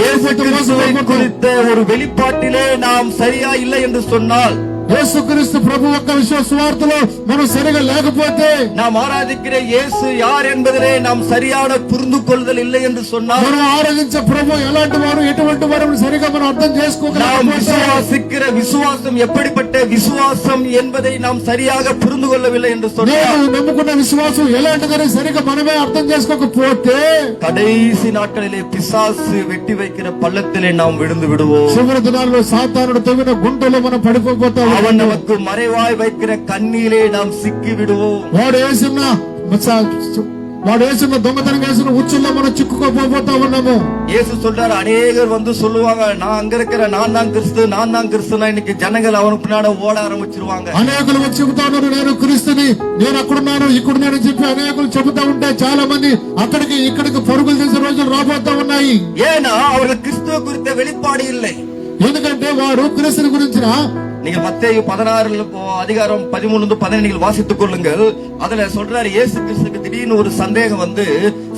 குறித்த ஒரு வெளிப்பாட்டிலே நாம் சரியா இல்லை என்று சொன்னால், యేసుక్రీస్తు ప్రభు యొక్క విశ్వాసవార్తలో మనం సరిగా లేకపోతే, நாம் ஆராதிக்கிற இயேசு யார் என்பதிலே நாம் சரியான புரிந்து கொள்ளுதல் இல்லை என்று சொன்னால், మనం ఆరాధించే ప్రభు ఎలాంటి వారు, ఎటువంటి వారు సరిగా మనం అర్థం நாம் చేసుకోగలం. விசுவாசிக்கிற விசுவாசம் எப்படிப்பட்ட விசுவாசம் என்பதை நாம் சரியாக புரிந்து கொள்ளவில்லை என்று சொன்னால், నేను నమ్ముకున్న విశ్వాసం ఎలాంటిదని సరిగా మనమే అర్థం చేసుకోకపోతే கடைசி நாட்களிலே பிசாசு வெட்டி வைக்கிற பள்ளத்திலே நாம் விழுந்து விடுவோம். చివరి దినాల్లో సాతానుడు తవ్విన గుంటలో మనం పడిపోతాం. அவன் நமக்கு மறைவாய் வைக்கிற கண்ணிலே நாம் சிக்கி விடுவோம். వాడు వేసిన వాడు వేసిన దొంగతనం వేసిన ఉచ్చుల్లో మనం చిక్కుకోపోతా ఉన్నాము. இயேசு சொல்றாரு, அநேகர் வந்து சொல்லுவாங்க, நான் அங்க இருக்கிற நான் தான் கிறிஸ்துனா இன்னைக்கு ஜனங்கள் அவனுக்கு பின்னாடி ஓட ஆரம்பிச்சிருவாங்க. అనేకులు వచ్చి చెబుతా ఉన్నారు, నేను క్రీస్తుని, నేను అక్కడున్నాను ఇక్కడున్నానని చెప్పి అనేకులు చెబుతా ఉంటే చాలా మంది అక్కడికి ఇక్కడికి పరుగులు చేసే రోజులు రాబోతా ఉన్నాయి. ஏன்னா அவர்கள் கிறிஸ்துவ குறித்த வெளிப்பாடு இல்லை. ఎందుకంటే వారు క్రీస్తుని గురించిన நீங்க மத்தேயு 16 அதிகாரம் 13-15 நீங்கள் வாசித்துக் கொள்ளுங்கள். அதுல சொல்றாரு, இயேசு கிறிஸ்துக்கு திடீர்னு ஒரு சந்தேகம் வந்து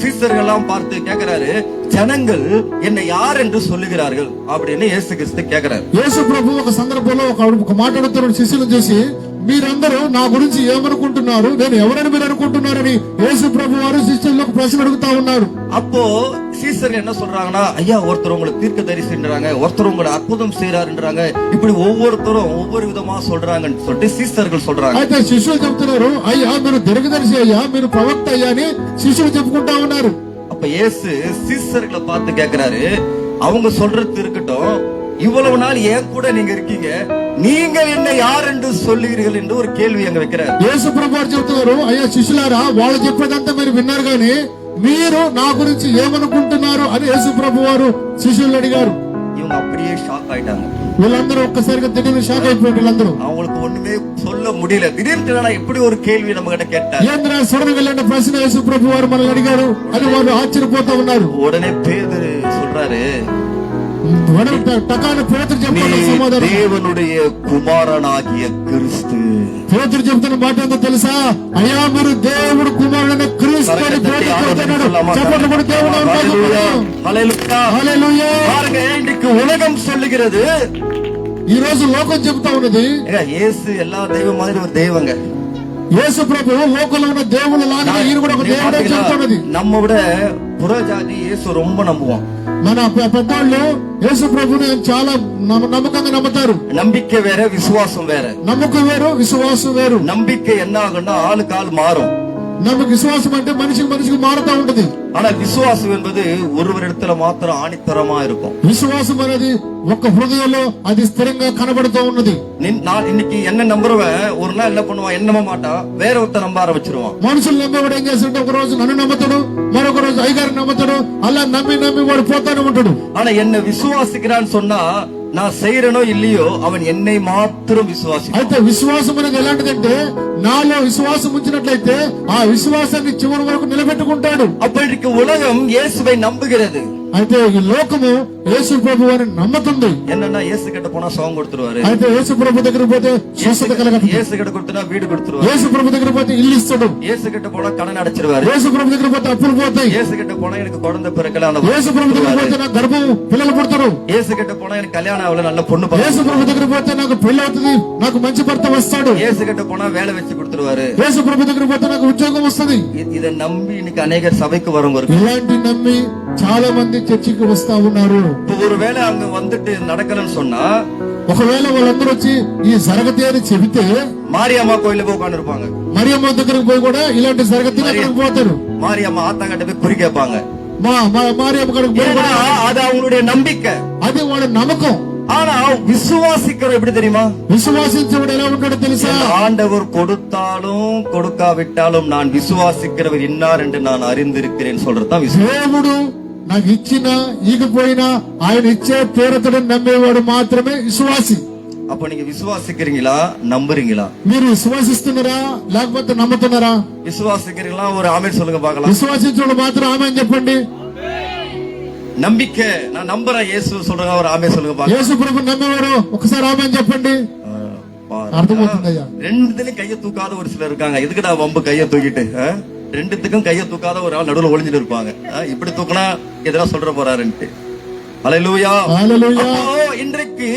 சீசர்கள் எல்லாம் பார்த்து கேக்குறாரு, ஜனங்கள் என்னை யார் என்று சொல்லுகிறார்கள் அப்படின்னு இயேசு கிறிஸ்து கேக்குறாரு. యేసు ప్రభు ఒక సందర్భంలో ఒక మాట్లాడుతున్న శిష్యులను చూసి, మీరందరూ నా గురించి ఏమనుకుంటున్నారు, నేను ఎవరని మీరు అనుకుంటున్నారని యేసు ప్రభు వారు శిష్యులకు ప్రశ్న అడుగుతా ఉన్నారు. அப்போ சீசர்கள் என்ன சொல்றாங்கன்னா, ஐயா ஒருத்தர் உங்களை தீர்க்க தரிசின்றாங்க, ஒருத்தர் உங்களை அற்புதம் செய்யறாருன்றாங்க, இப்படி ஒவ்வொருத்தரும் ஒவ்வொரு விதமா சொல்றாங்கன்னு சொல்லிட்டு சீசர்கள் சொல்றாங்க. అయితే శిష్యులు చెప్తున్నారు, అయ్యా మీరు దీర్ఘదర్శి అయ్యా, మీరు ప్రవక్త అయ్యా అని శిష్యులు చెప్పుకుంటా ఉన్నారు. அப்ப இயேசு சீசர்களை பார்த்து கேக்குறாரு, அவங்க சொல்றது இருக்கட்டும், இவ்வளவு நாள் ஏன் கூட நீங்க இருக்கீங்க, நீங்கள் என்ன யார் என்று சொல்லுகிறீர்கள் என்று ஒரு கேள்வி அங்க வைக்கிறார். యేసు ప్రభు వారు చెప్తున్నారు, అయ్యా శిష్యులారా, వాళ్ళు చెప్పేదంతా మీరు విన్నారు గాని మీరు నా గురించి ఏమనుకుంటున్నారు అని యేసు ప్రభు వారు శిష్యులు అడిగారు. இவங்க அப்படியே ஷாக் ஆயிட்டாங்க. వీళ్ళందరూ ఒక్కసారిగా తిరిగి షాక్ అయిపోయారు. వీళ్ళందరూ அவங்களுக்கு ஒண்ணுமே சொல்ல முடியல. திடீர்னு எப்படி ஒரு கேள்வி நம்ம கிட்ட கேட்டார். ఏంద్రా సడన్ గా ప్రశ్న యేసు ప్రభు వారు మనల్ని అడిగారు అని వాళ్ళు ఆశ్చర్యపోతా ఉన్నారు. உடனே பேதுரு சொல்றாரு, టకాన పేతురు చెప్తున్న సమాధానం, தேவனுடைய குமாரனாகிய கிறிஸ்து. పేతురు చెప్తున్న మాట ఏంటో తెలుసా, అయ్యా మీరు దేవుడు కుమారుడైన క్రీస్తు అని పేతురు చెప్తున్నాడు. చెప్పండి కూడా దేవుడు ஹல்லேலூயா. హల్లెలూయా. பாருங்க, இன்னைக்கு உலகம் சொல்லுகிறது, ఈ రోజు లోకం చెప్తా ఉన్నది, இயேசு எல்லா தெய்வம் மாதிரி ஒரு தெய்வங்க, యేసు ప్రభు లోకంలో ఉన్న దేవుళ్ళ లాగా ఈయన కూడా ఒక దేవుడే చెప్తున్నది. நம்ம விட புறஜாதி இயேசு ரொம்ப நம்புவோம். మన పెద్దవాళ్ళు యేసు ప్రభుని చాలా నమ్మకంగా నమ్ముతారు. நம்பிக்கை வேற, விசுவாசம் வேற. నమ్మకం వేరు, విశ్వాసం వేరు. நம்பிக்கை என்ன ஆகும்னா ஆளுக்கு ஆள் மாறும். நமக்கு விசுவாசம் అంటే మనిషికి మారుతా ఉంటది. ஆனால் விசுவாசம் என்பது ஒருவரிடத்துல மாத்திரம் ஆணித்தரமா இருக்கும். విశ్వాసం అనేది ఒక హృదయంలో అది స్థిరంగా కనబడుతూ ఉన్నది. நான் இன்னைக்கு என்ன நம்புறவன் ஒரு நாள் என்ன பண்ணுவான், என்ன நம்ப மாட்டான், வேற ஒருத்தர் நம்ப ஆரம்பிச்சிருவான். మనుషులు నమ్మేవాడు ఏం చేస్తుంటే ఒక రోజు నన్ను నమ్ముతాడు, మరొక రోజు అయ్యగారిని నమ్ముతాడు, అలా నమ్మి వాడు పోతానే ఉంటాడు. ஆனா என்ன விசுவாசிக்கிறான்னு சொன்னா, நான் செய்யறனோ இல்லையோ அவன் என்னை மாத்திரம் விசுவாசிப்பான். అయితే విశ్వాసం అనేది ఎలాంటిదంటే, నాలో విశ్వాసం ఉంచినట్లయితే ఆ విశ్వాసాన్ని చివరి వరకు నిలబెట్టుకుంటాడు. அப்ப இன்னைக்கு உலகம் இயேசுவை நம்புகிறது. అయితే ఈ లోకము యేసు ప్రభు అని నమ్ముతుంది. என்னன்னா இயேசு கிட்ட போனா சுகம் கொடுத்துருவாரு, అయితే యేసు ప్రభు దగ్గర పోతే స్వస్థత కలగదు, இயேசு கிட்ட கொடுத்தா வீடு கொடுத்துருவாரு, యేసు ప్రభు దగ్గర పోతే ఇల్లు ఇస్తాడు, இயேசு கிட்ட போனா கடன் அடைச்சிருவாரு, యేసు ప్రభు దగ్గర పోతే అప్పులు పోతాయి, இயேசு கிட்ட போனா எனக்கு குழந்தை பிறக்கல, యేసు ప్రభు దగ్గర పోతే నాకు గర్భం పిల్లలు పుడతారు, இயேசு கிட்ட போனா எனக்கு கல்யாணம் ஆகல, நல்ல பொண்ணு యేసు ప్రభు దగ్గర పోతే నాకు పెళ్లి అవుతుంది, నాకు మంచి భర్త వస్తాడు, இயேசு கிட்ட போனா வேலை வச்சு கொடுத்துருவாரு, యేసు ప్రభు దగ్గర పోతే నాకు ఉద్యోగం వస్తుంది. இதை நம்பி இன்னைக்கு அநேகர் சபைக்கு வரவங்க இருக்கு. ఇలాంటి నమ్మి చాలా మంది చర్చికి వస్తా ఉన్నారు. இப்ப ஒருவேளை அங்க வந்துட்டு நடக்கலன்னு சொன்னா, ఒకవేళ వాళ్ళందరూ వచ్చి ఈ జరగతి అని చెబితే மாரியம்மா கோயில போய் உட்கார்ந்து இருப்பாங்க, మరియమ్మ దగ్గరకు పోయి కూడా ఇలాంటి జరగతి అక్కడికి పోతారు. மாரியம்மா ஆத்தாங்கிட்ட போய் குறி கேட்பாங்க. మరియమ్మ కాడికి పోయి ஏன்னா அது அவங்களுடைய நம்பிக்கை. అది వాళ్ళ నమ్మకం. ஆனா விசுவாசிக்கிறோம் எப்படி தெரியுமா? విశ్వాసించేవాడు ఎలా ఉంటాడో తెలుసా? ஆண்டவர் கொடுத்தாலும் கொடுக்காவிட்டாலும் நான் விசுவாசிக்கிறவர் இன்னார் என்று நான் அறிந்திருக்கிறேன் சொல்றதுதான் விசுவாசம். దేవుడు నాకు ఇచ్చినా ఈగిపోయినా ఆయన ఇచ్చే తీరతడని నమ్మేవాడు మాత్రమే విశ్వాసి. அப்ப நீங்க விசுவாசிக்கிறீங்களா, நம்புறீங்களா? మీరు విశ్వాసిస్తున్నారా లేకపోతే నమ్ముతున్నారా? விசுவாசிக்கிறீங்களா? ஒரு ஆமென் சொல்லுங்க பார்க்கலாம். విశ్వాసించడం మాత్రం ఆమేన్ చెప్పండి. நம்பிக்கை, நான் நம்புறேன் இயேசு சொல்றேன், ஒரு ஆமென் சொல்லுங்க பார்க்கலாம். యేసు ప్రభు నమ్మేవారు ఒకసారి ఆమేన్ చెప్పండి. అర్థమవుతుందయ్యా? ரெண்டுத்துலயும் கையை தூக்காத ஒரு சிலர் இருக்காங்க. எதுக்குடா வம்பு கையை தூக்கிட்டு? ரெண்டுத்துக்கும் கையை தூக்காத ஒரு ஆள் நடுவுல ஒளிஞ்சிட்டு இருப்பாங்க. இப்படி தூக்கினா எதனா சொல்ற போறாருன்ட்டு. ஹல்லேலூயா. హల్లెలూయా. அப்போ இன்றைக்கு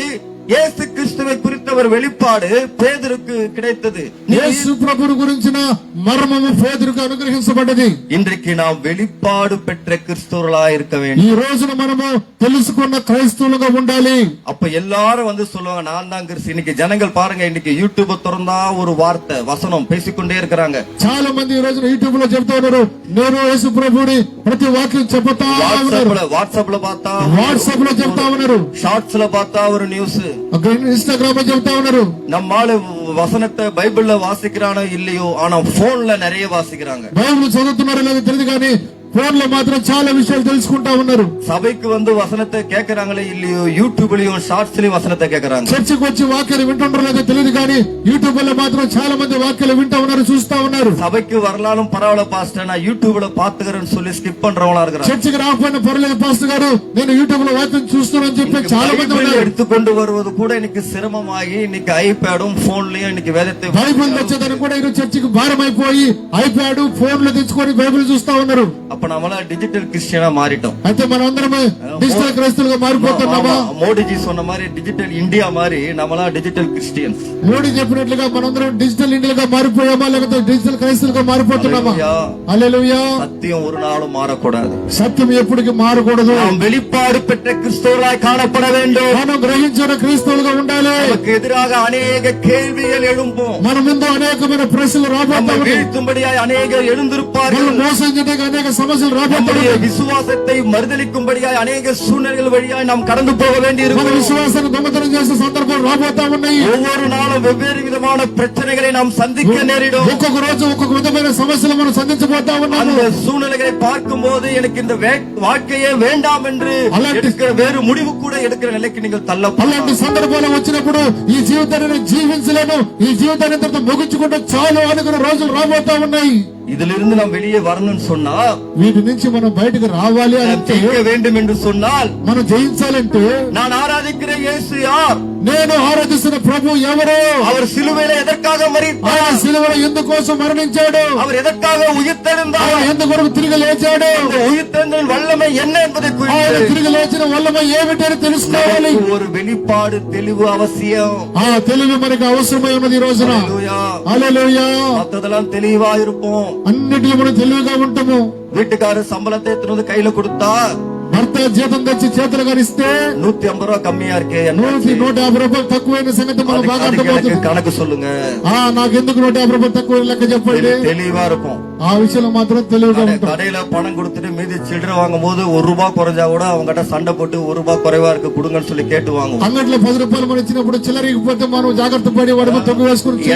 இயேசு கிறிஸ்துவை குறித்த ஒரு வெளிப்பாடு பேதுருக்கு கிடைத்தது. యేసు ప్రభువు గురించిన మర్మము పేతురుకు అనుగ్రహించబడ్డది. இன்றைக்கு நாம் வெளிப்பாடு பெற்ற கிறிஸ்தவர்களாய் இருக்க ఈ வேண்டும். రోజున మనము తెలుసుకున్న క్రైస్తవులుగా ఉండాలి. அப்ப எல்லாரும் வந்து சொல்லுவாங்க, நான் தான் கிறிஸ்து. இன்னைக்கு ஜனங்கள் பாருங்க, இன்னைக்கு யூடியூப் திறந்தா ஒரு வார்த்தை வசனம் பேசிக்கொண்டே இருக்கிறாங்க. చాలా మంది ఈ రోజున యూట్యూబ్ లో చెప్తా ఉన్నారు, నేను యేసు ప్రభువుని ప్రతి వాక్యం చెప్తా ఉన్నారు. வாட்ஸ்அப்ல பார்த்தா, వాట్సాప్ లో చెప్తా ఉన్నారు, ஷார்ட்ஸ்ல பார்த்தா ஒரு நியூஸ், అక్కడ ఇన్స్టాగ్రామ్ చెబుతా ఉన్నారు. நம்மால வசனத்தை பைபிள்ல வாசிக்கிறானோ இல்லையோ ஆனா போன்ல நிறைய வாசிக்கிறாங்க. బైబిల్ చదువుతున్నారో లేదో తెలియదు కానీ ఫోన్ లో మాత్రం చాలా విషయాలు తెలుసుకుంటా ఉన్నారు. சபைக்கு வந்து வசனத்தை கேட்கறாங்களே இல்லையோ யூடியூப்லயும் ஷார்ட்ஸ்லயும் வசனத்தை கேட்கறாங்க. చర్చికి వచ్చి వాక్యాలు వింటుంటారో లేదో తెలియదు కానీ యూట్యూబ్ లో మాత్రం చాలా మంది వాక్యాలు వింటా ఉన్నారు, చూస్తా ఉన్నారు. சபைக்கு வரலாலும் பரவாயில்ல பாஸ்டர், நான் யூடியூப்ல பாத்துக்கிறேன்னு சொல்லி ஸ்கிப் பண்றவங்களா இருக்கிறாங்க. చర్చికి రాకపోయినా పర్లేదు పాస్టర్ గారు, నేను యూట్యూబ్ లో వాక్యం చూస్తున్నానని చెప్పి చాలా మంది பைபிள் ఉన్నారు. எடுத்துக்கொண்டு வருவது கூட இன்னைக்கு சிரமமாகி இன்னைக்கு ஐபேடும் போன்லயும் இன்னைக்கு வேதத்தை బైబిల్ వచ్చేదానికి కూడా ఈరోజు చర్చికి భారం అయిపోయి ఐప్యాడ్ ఫోన్ లో తెచ్చుకొని బైబిల్ చూస్తా ఉన్నారు. அப்ப நம்மள டிஜிட்டல் கிறிஸ்டியனா மாறிட்டோம். అయితే మనం అందరం డిజిటల్ క్రైస్తవులుగా మారిపోతున్నామా? மோடிஜி சொன்ன மாதிரி டிஜிட்டல் இந்தியா மாதிரி நம்மளா டிஜிட்டல் கிறிஸ்டியன்ஸ். మోడీ చెప్పినట్లుగా మనందరం డిజిటల్ ఇండియాగా మారిపోయామా లేకపోతే డిజిటల్ క్రైస్తవులుగా మారిపోతున్నామా? హల్లెలూయా. சத்தியம் ஒரு நாளும் மாறக்கூடாது. సత్యం ఎప్పటికీ మారకూడదు. நாம் வெளிப்பாடு பெற்ற கிறிஸ்தவர்களாய் காணப்பட வேண்டும். మనం గ్రహించిన క్రైస్తవులుగా ఉండాలి. நமக்கு எதிராக அநேக கேள்விகள் எழும்பும். మన ముందు అనేకమైన ప్రశ్నలు రాబోతాయి. வீழ்த்தும்படியாய் அநேகர் எழுந்திருப்பார்கள். మనం మోసం చేయడానికి అనేక సమస్యలు రాబోతాయి. விசுவாசத்தை மறுதலிக்கும்படியாய் அநேக சூழ்நிலைகள் வழியாய் நாம் கடந்து போக మన வேண்டியிருக்கும். విశ్వాసాన్ని దొంగతనం చేసే సందర్భాలు రాబోతా ఉన్నాయి. ஒவ்வொரு நாளும் வெவ்வேறு விதமான பிரச்சனைகளை நாம் சந்திக்க நேரிடும். ఒక్కొక్క రోజు ఒక్కొక్క విధమైన సమస్యలు మనం సంధించబోతా ఉన్నాము. அந்த சூழ்நிலைகளை பார்க்கும்போது எனக்கு இந்த வாழ்க்கையே வேண்டாம் என்று எடுக்கிற வேறு முடிவு கூட எடுக்கிற நிலைக்கு நீங்கள் అలాంటి தள்ளப்படலாம். సందర్భాలు వచ్చినప్పుడు ఈ జీవితాన్ని జీవించలేను, ఈ జీవితాన్ని ఇంతటితో ముగించుకుంటే చాలు అనుకున్న రోజులు రాబోతా ఉన్నాయి. இதிலிருந்து நாம் வெளியே வரணும்னு சொன்னா, వీటి నుంచి మనం బయటకు రావాలి நாம் అంటే, ஜெயிக்க வேண்டும் என்று சொன்னால், మనం జయించాలంటే நான் ஆராதிக்கிற இயேசு யார்? నేను ఆరాధిస్తున్న ప్రభు ఎవరు? அவர் சிலுவையில எதற்காக ఆయన மரித்தார்? సిలువలో ఎందుకోసం మరణించాడు? அவர் ఎదற்காக ఉయిర్తెழுந்தார்? ఆయన ఎందుకొరకు తిరిగి లేచాడు? இந்த உயிர்த்தெழுந்தலின் வல்லமை என்ன என்பதை ఆయన குறித்து తిరిగి లేచిన వల్ల ఏమిటని తెలుసుకోవాలి. நமக்கு ஒரு வெளிப்பாடு தெளிவு அவசியம். ఆ తెలివి మనకు అవసరమై ఉన్నది ఈ రోజున. ஹல்லேலூயா. హల్లెలూయా. மத்ததெல்லாம் தெளிவா இருப்போம். అన్నిటిలో మనం తెలివిగా ఉంటాము. வீட்டுக்காரர் சம்பளத்தை எடுத்துட்டு வந்து கையில கொடுத்தா భర్త జీతం తెచ్చి చేతులు కనిస్తే 150 ரூபாய் கம்மியா இருக்கே, 150 రూపాయలు తక్కువైన సంగతి మనం బాగా அதுக்கு అర్థమవుతుంది. கணக்கு சொல்லுங்க. నాకెందుకు 150 రూపాయలు తక్కువ లెక్క చెప్పండి. தெளிவா இருப்போம். ఆ విషయంలో మాత్రం తెలివిగా ఉంటాం. கடையில பணம் கொடுத்துட்டு மீதி சில்லறை வாங்கும் போது 1 ரூபாய் குறைஞ்சா கூட அவங்க கிட்ட சண்டை போட்டு 1 ரூபாய் குறைவா இருக்கு கொடுங்கன்னு சொல்லி கேட்டு வாங்குவோம். అంగట్లో 10 రూపాయలు మనం ఇచ్చినప్పుడు చిల్లరిగిపోతే మనం జాగ్రత్త పడి వాడిని తొంగి వేసుకుని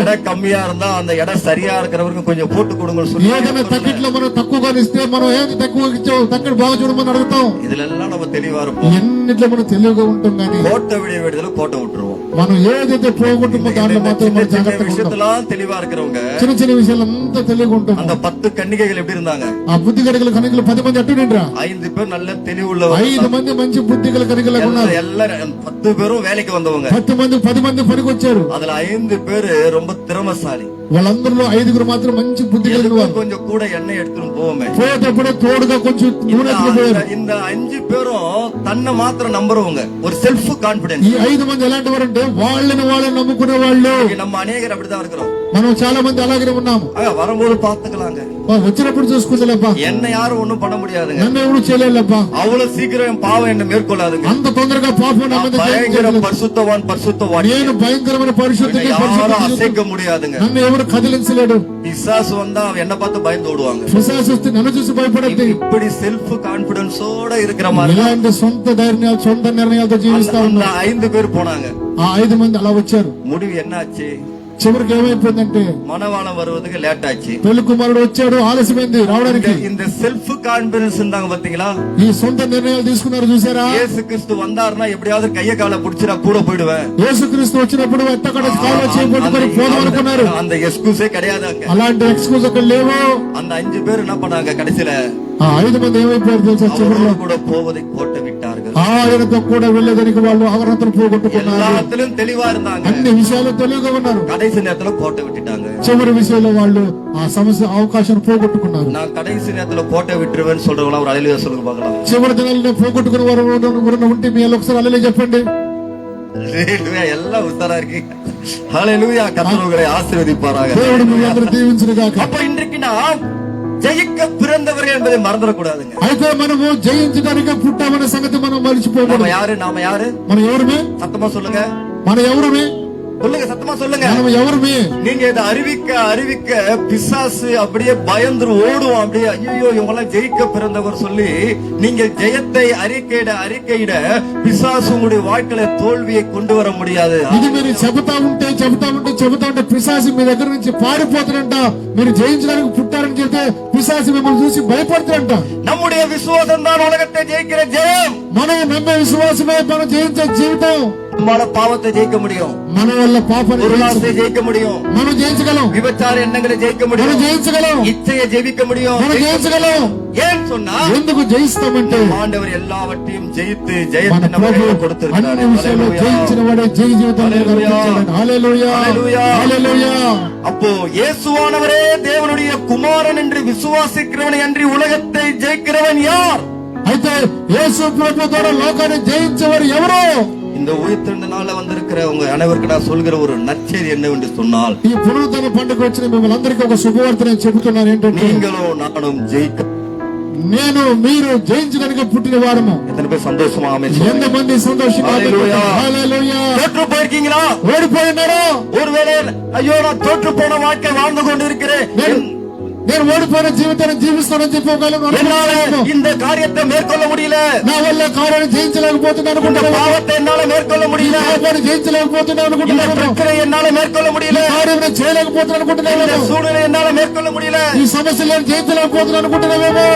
எடை கம்மியா இருந்தா அந்த இடம் சரியா இருக்கிறவருக்கு கொஞ்சம் போட்டு கொடுங்கன்னு சொல்லி ఏదైనా తక్కిట్లో మనం తక్కువగా ఇస్తే మనం ఏది తక్కువ ఇచ్చావు తక్కడ బాగా చూడమని అడుగుతాం. இதுல எல்லாம் நம்ம தெளிவா இருப்போம். ఎన్నిట్లో మనం తెలివిగా ఉంటాం కానీ கோட்டை விடுதல கோட்டை விட்டுருவோம். మనం ఏదైతే పోగొట్టుమో దాంట్లో మాత్రం మనం சின்ன జాగ్రత్తగా ఉంటాం. விஷயத்தெல்லாம் தெளிவா இருக்கிறவங்க, చిన్న చిన్న విషయాలు అంతా తెలివిగా ఉంటాం. அந்த 10 కన్నికైகள் எப்படி இருந்தாங்க? ఆ బుద్ధి గడిగల కనికలు 10 మంది అట్టు నిండ్రా. 5 பேர் நல்ல தெளிவுள்ளவங்க. 5 మంది మంచి బుద్ధి గల కనికలకు ఉన్నారు. எல்லாரும் 10 பேரும் வேலைக்கு வந்தவங்க. 10 మంది పనికి వచ్చారు. அதுல 5 பேரு ரொம்ப திறமசாலி. వాళ్ళందరిలో 5గురు మాత్రం మంచి బుద్ధి కలిగిన వారు. கொஞ்சம் கூட எண்ணெய் எடுத்துட்டு போவோமே. పోయేటప్పుడు తోడుగా కొంచెం నూనె ఎత్తుకుపోయారు. இந்த 5 பேரும் தன்னை மாத்திரம் நம்புறவங்க, ஒரு செல்ஃப் கான்பிடன்ஸ். ఈ 5 మంది ఎలాంటి వారంటే వాళ్ళని నమ్ముకునే వాళ్ళు. நம்ம அநேகர் அப்படிதான் இருக்கிறோம். మనం చాలా మంది అలాగే ఉన్నాము. வரும்போது பாத்துக்கலாங்க, వచ్చినప్పుడు చూసుకుందలేப்பா, என்ன யாரும் ஒண்ணும் பண்ண முடியாதுங்க. నన్ను ఎవరు చేయలేப்பா, அவ்வளவு சீக்கிரம் என் பாவம் என்ன மேற்கொள்ளாதுங்க. అంత తొందరగా పాపం నా మీద பயங்கர பரிசுத்தவான் பரிசுத்தவான், నేను భయంకరమైన పరిశుద్ధికి யாரும் அசைக்க முடியாதுங்க. నన్ను ఎవరు కదిలించలేడు. பிசாசு வந்தா அவன் என்ன பார்த்து பயந்து ஓடுவாங்க. పిశాచు వస్తే నన్ను చూసి భయపడద్దు. இப்படி செல்ஃப் கான்பிடன்ஸோட இருக்கிற மாதிரி ఇలాంటి సొంత ధైర్యాలు సొంత నిర్ణయాలతో జీవిస్తా அந்த ఉన్నారు. 5 பேர் போனாங்க. ఆ 5 మంది అలా వచ్చారు. முடிவு என்னாச்சு? చివరికి ఏమైపోయిందంటే மணவாளம் வருவதுக்கு லேட் ஆச்சு. పెళ్లి కుమారుడు వచ్చాడు, ఆలస్యమైంది రావడానికి. இந்த செல்ஃப் கான்பிடன்ஸ் இருந்தாங்க பாத்தீங்களா? ఈ సొంత నిర్ణయాలు తీసుకున్నారు చూసారా? இயேசு கிறிஸ்து வந்தாருன்னா எப்படியாவது கைய கால புடிச்சிரா கூட போயிடுவேன். యేసుక్రీస్తు వచ్చినప్పుడు ఎట్టకడ కాలు చేయబట్టుకొని పోదాం అనుకున్నారు. அந்த எக்ஸ்கியூஸே கிடையாதுங்க. అలాంటి ఎక్స్క్యూజ్ అక్కడ లేవు. அந்த 5 பேர் என்ன பண்ணாங்க? கடைசில ఆ 5 మంది ఏమైపోయారు తెలుసా? చివరిలో அவரோடு கூட போவதை கோட்டை விட்டார்கள். ఆయనతో కూడా వెళ్ళేదానికి వాళ్ళు అవరతను పోగొట్టుకున్నారు. எல்லாத்திலும் தெளிவா இருந்தாங்க, అన్ని విషయాలు తెలివిగా ఉన్నారు. கடைசி நேரத்துல கோட்டை விட்டுட்டாங்க. చివరి విషయంలో వాళ్ళు ఆ సమస్య అవకాశాన్ని పోగొట్టుకున్నారు. நான் கடைசி நேரத்துல கோட்டை விட்டுருவேன்னு சொல்றவங்களா ஒரு அலையில சொல்லுங்க பார்க்கலாம். చివరి దినాల్లో పోగొట్టుకుని వారు ఉంటే మీ ఒకసారి అల్లలే చెప్పండి. ஹல்லேலூயா, எல்லாம் உத்தரா இருக்கீங்க. ஹல்லேலூயா, கர்த்தர் உங்களை ஆசீர்வதிப்பாராக. దేవుడు మీ అందరూ దీవించును గాక. அப்ப இன்றைக்கு நாம் ஜெயிக்க பிறந்தவர்கள் என்பதை மறந்துடக்கூடாதுங்க. అయితే మనము జయించడానికి పుట్టామనే సంగతి మనం நாம మర్చిపోకూడదు. யாரு? நாம யாரு? మనం ఎవరమే? சத்தமா சொல்லுங்க. మన ఎవరమే? சொல்லுங்க, சத்தமா சொல்லுங்க. మనం ఎవరిమి? நீங்க இதை அறிவிக்க அறிவிக்க பிசாசு அப்படியே பயந்துரு ஓடுவோம். அப்படியே ஐயோ இவங்கெல்லாம் ஜெயிக்க பிறந்தவர் சொல்லி நீங்க ஜெயத்தை அறிக்கையிட பிசாசு உங்களுடைய வாழ்க்கையில தோல்வியை கொண்டு வர முடியாது. ఇది మీరు చెబుతా ఉంటే పిశాసి మీ దగ్గర నుంచి పారిపోతారంట. మీరు జయించడానికి పుట్టారని చెప్తే పిశాసి మిమ్మల్ని చూసి భయపడతారంట. நம்முடைய விசுவாசம் தான் உலகத்தை ஜெயிக்கிற ஜெயம். మనం నమ్మే విశ్వాసమే మనం జయించే జీవితం. நம்மால பாவத்தை ஜெயிக்க முடியும், మన వల్ల పాపాన్ని பொருளாசை ஜெயிக்க முடியும், మనం జయించగలం. விபச்சார எண்ணங்களை ஜெயிக்க మనం முடியும், జయించగలం. இச்சையை ஜெயிக்க முடியும். మనం జయించగలం. ஏன் சொன்னா ఎందుకు జయిస్తామంటే ஆண்டவர் எல்லாவற்றையும் ஜெயித்து మన ஜெயத்தை ప్రభు நமக்கு అన్ని கொடுத்திருக்கிறார். విషయాల్లో జయించిన వాడే జయ జీవితాన్ని అనుభవించాడు. హల్లెలూయా, హల్లెలూయా. హల్లెలూయా. அப்போ இயேசுவானவரே தேவனுடைய குமாரன் என்று விசுவாசிக்கிறவனை அன்றி உலகத்தை ஜெயிக்கிறவன் யார்? అయితే యేసు ప్రభు ద్వారా లోకాన్ని జయించేవారు ఎవరు? இந்த உயிர்த்தெழுந்த நாள்ல வந்திருக்கிற உங்க அனைவருக்கு நான் சொல்கிற ஒரு நற்செய்தி என்னவென்று சொன்னால், ఈ పునరుద్ధరణ పండుగ వచ్చిన మిమ్మల్ని అందరికీ ఒక శుభవార్త నేను చెబుతున్నాను. ఏంటంటే நீங்களும் நானும் ஜெயிக்க. నేను మీరు జయించడానికి పుట్టిన వారము. எத்தனை பேர் சந்தோஷமா ஆமென் சொல்லுங்க. ఎంతమంది సంతోషంగా హల్లెలూయా. హల్లెలూయా. தோற்று போயிருக்கீங்களா? ఓడిపోయినారు. ஒருவேளை ஐயோ நான் தோற்று போன வாழ்க்கை வாழ்ந்து கொண்டிருக்கிறேன், నేను ఓడిపోయిన జీవితాన్ని జీవిస్తానని చెప్పగలను. என்னால இந்த காரியத்தை மேற்கொள்ள முடியல, నా వల్ల కార్యాన్ని జయించలేకపోతున్నాను இந்த అనుకుంటున్నాను. பாவத்தை என்னால மேற்கொள்ள முடியல, పాపాన్ని జయించలేకపోతున్నాను இந்த అనుకుంటున్నాను. பிரச்சனை என்னால மேற்கொள்ள முடியல, కార్యం చేయలేకపోతున్నాను இந்த అనుకుంటున్నాను. சூழ்நிலை என்னால மேற்கொள்ள முடியல. ఈ సమస్యలను జయించలేకపోతున్నాను అనుకుంటున్నావేమో.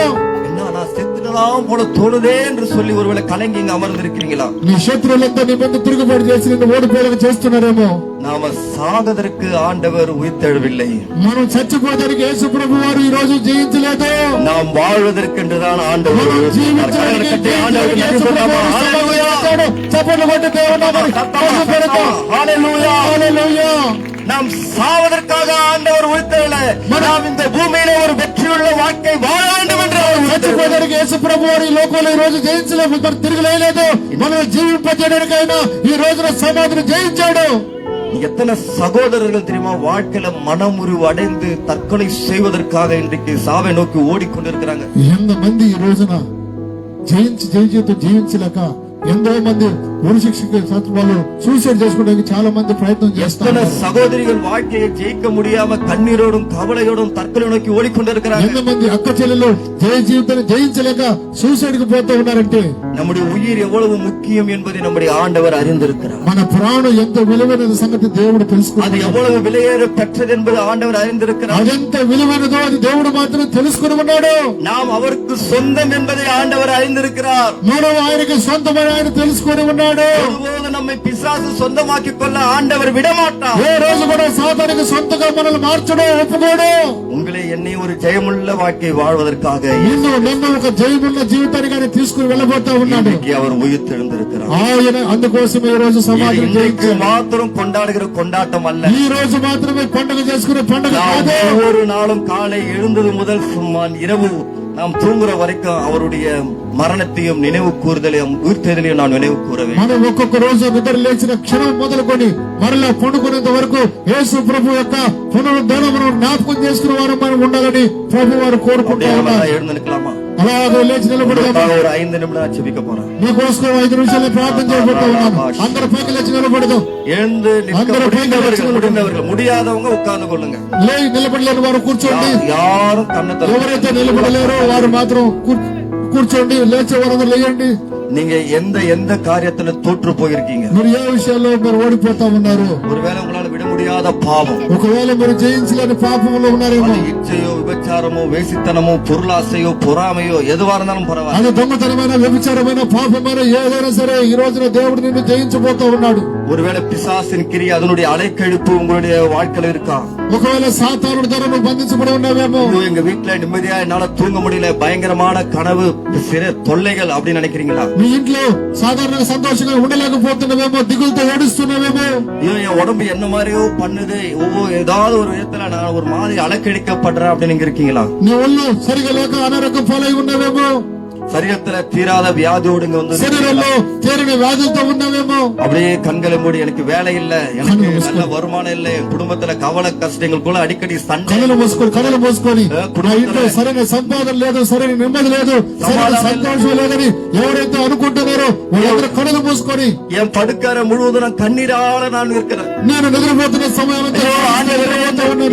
என்ன நான் செத்துடலாம் போல தோணுதே என்று சொல்லி ஒருவேளை கலங்கி இங்க அமர்ந்திருக்கிறீங்களா? నీ శత్రువులంతా నీ మీద తిరుగుబాటు చేసి నిన్ను ఓడిపోయేలా చేస్తున్నారేమో. நாம சாகதற்கு ஆண்டவர் உயிர்த்தெழவில்லை, మనం చచ్చిపోవడానికి యేసు ప్రభు వారు ఈ రోజు జయించలేదు. நாம் வாழ்வதற்கென்றுதான் ஆண்டவர் మనం உயிர்த்தெழுந்தார். జీవించడానికి கரங்களை தட்டி ஆண்டவருக்கு நன்றி యేసు ప్రభు சொல்லாமா? వారు ஹல்லேலூயா. సమాధించాడు. చప్పట్లు కొట్టి దేవుని నామమున మహిమపడతాం. ஹல்லேலூயா. హల్లెలూయా. நாம் சாவதற்காக ஆண்டவர் உயிர்த்தெழல, நாம் இந்த பூமியில ஒரு வெற்றியுள்ள வாழ்க்கை வாழ வேண்டும் என்று அவர் உயிர்த்தெழுந்தார். చచ్చిపోవడానికి యేసు ప్రభు వారు ఈ లోకంలో ఈ రోజు జయించలేదు, మరి తిరగలేదు. మనం జీవింపజేయడానికైనా ఈ రోజున సమాధిని జయించాడు. எத்தனை சகோதரர்கள் தெரியுமா வாழ்க்கையில மனமுறிவு அடைந்து தற்கொலை செய்வதற்காக இன்றைக்கு சாவை நோக்கி ஓடிக்கொண்டிருக்கிறாங்க. ఎంతమంది ఈ రోజున జీవించలేక ఎంతో మంది ఉరిశిక్షకి వాళ్ళు సూసైడ్ చేసుకోవడానికి చాలా మంది ప్రయత్నం எத்தனை చేస్తున్నారు. சகோதரிகள் வாழ்க்கையை ஜெயிக்க முடியாம கண்ணீரோடும் கவலையோடும் தற்கொலை நோக்கி ஓடிக்கொண்டிருக்கிறாங்க. ఎంతమంది అక్క చెల్లెలు జీవితాన్ని జయించలేక సూసైడ్ కి పోతూ ఉన్నారంటే நம்முடைய உயிர் எவ்வளவு முக்கியம் என்பதை நம்முடைய ஆண்டவர் அறிந்திருக்கிறார். మన ప్రాణం ఎంత విలువైన సంగతి దేవుడు அது తెలుసుకున్నాడు. எவ்வளவு விலையேற பெற்றது என்பது ஆண்டவர் அறிந்திருக்கிறார். అదెంత విలువైనదో అది దేవుడు మాత్రం తెలుసుకుని ఉన్నాడు. நாம் அவருக்கு சொந்தம் என்பதை ஆண்டவர் அறிந்திருக்கிறார். మనం ఆయనకి సొంతమని ఆయన తెలుసుకుని ఉన్నాడు. ஒருபோது நம்மை பிசாசு சொந்தமாக்கிக் கொள்ள ஆண்டவர் விடமாட்டார். ఏ రోజు కూడా సాతానికి సొంతగా మనల్ని మార్చడం ఒప్పుకోడు. உங்களை என்னை ஒரு ஜெயமுள்ள வாழ்க்கை வாழ்வதற்காக నిన్ను ఒక జయమున్న జీవితానికి ఆయన తీసుకుని వెళ్ళబోతా ఉన్నాడు. இன்றைக்கு அவர் உயிர்த்தெழுந்திருக்கிறார். ఆయన అందుకోసం ఈ రోజు సమాజం இன்றைக்கு மாத்திரம் கொண்டாடுகிற கொண்டாட்டம் அல்ல, ఈ రోజు మాత్రమే పండుగ చేసుకునే పండుగ நாம் కాదు. ஒவ்வொரு நாளும் காலை எழுந்தது முதல் இரவு நாம் தூங்குற வரைக்கும் அவருடைய மரணத்தையும் நினைவு கூறுதலையும் உயிர்த்தெழுதலையும் நான் நினைவு கூறவேன். మనం ఒక్కొక్క రోజు నిద్ర లేచిన క్షణం మొదలుకొని మరలా పండుకునేంత వరకు యేసు ప్రభు యొక్క పునరుద్ధరణను జ్ఞాపకం చేసుకునే వారు మనం ఉండాలని ప్రభు వారు కోరుకుంటూ ఉన్నారు. எழுந்து நிற்கலாமா? అలాగే లేచి నిలబడదామా? ஒரு 5 నిమిషాలు ஜெபிக்க போறேன். మీకోసం 5 నిమిషాలు ప్రార్థన చేయబోతా ఉన్నాము. అందరూ పైకి లేచి నిలబడదాం. எழுந்து நிற்க முடிந்தவர்கள், முடியாதவங்க உட்கார்ந்து கொள்ளுங்க. నిలబడలేని వారు కూర్చోండి. யாரும் கண்ணை ఎవరైతే నిలబడలేరో వారు మాత్రం కూర్చోండి. లేచే వారందరూ లేయండి. நீங்க எந்த காரியத்துல தோற்று போயிருக்கீங்க? మీరు ఏ విషయాల్లో మీరు ఓడిపోతా ఉన్నారు? ஒருவேளை உங்களால விட முடியாத பாவம், ఒకవేళ మీరు జయించలేని పాపంలో ఉన్నారేమో. அது இச்சையோ விபச்சாரமோ வேசித்தனமோ பொருளாசையோ பொறாமையோ எதுவா இருந்தாலும் பரவாயில்ல. అది దొంగతనమైన వ్యభిచారమైన పాపమైన ఏదైనా సరే ఈ రోజున దేవుడు నిన్ను జయించబోతా ఉన్నాడు. ஒருவேளை பிசாசின் கிரி அதனுடைய அலைக்கழிப்பு உங்களுடைய வாழ்க்கையில இருக்கா? ఒకవేళ సాతానుడి ద్వారా నువ్వు బంధించబడి ఉన్నావేమో. ஐயோ, எங்க வீட்டுல நிம்மதியா என்னால தூங்க முடியல, பயங்கரமான கனவு, சிற தொல்லைகள் அப்படின்னு நினைக்கிறீங்களா? నీ ఇంట్లో సాధారణంగా సంతోషంగా ఉండలేకపోతున్నావేమో, దిగులతో ఏడుస్తున్నావేమో. ஐயோ, என் உடம்பு என்ன மாதிரியோ பண்ணுது, ஏதாவது ஒரு விதத்துல நான் ஒரு மாதிரி அலைக்கழிக்கப்படுறேன் அப்படின்னு நீங்க இருக்கீங்களா? నీ ఒళ్ళు సరిగా లేక అనారోగ్యం పాలై ఉన్నావేమో. சரீரத்துல தீராத வியாதியோடு இங்க வந்து శరీరంలో తీరిన వ్యాధులతో ఉన్నామేమో. அப்படியே கண்களை மூடி எனக்கு வேலை இல்ல, எனக்கு நல்ல வருமானம் இல்ல, என் குடும்பத்துல கவலை கஷ்டங்கள் கூட அடிக்கடி சண்டை, కళ్ళు మూసుకొని నా ఇంట్లో సరైన సంపాదన లేదు, సరైన నెమ్మది లేదు, సరైన సంతోషం లేదని ఎవరైతే అనుకుంటున్నారో వాళ్ళందరూ కళ్ళు మూసుకొని என் படுக்கிற முழுவதும் கண்ணீரால நான் இருக்கிறேன். నేను నిద్రపోతున్న సమయంలో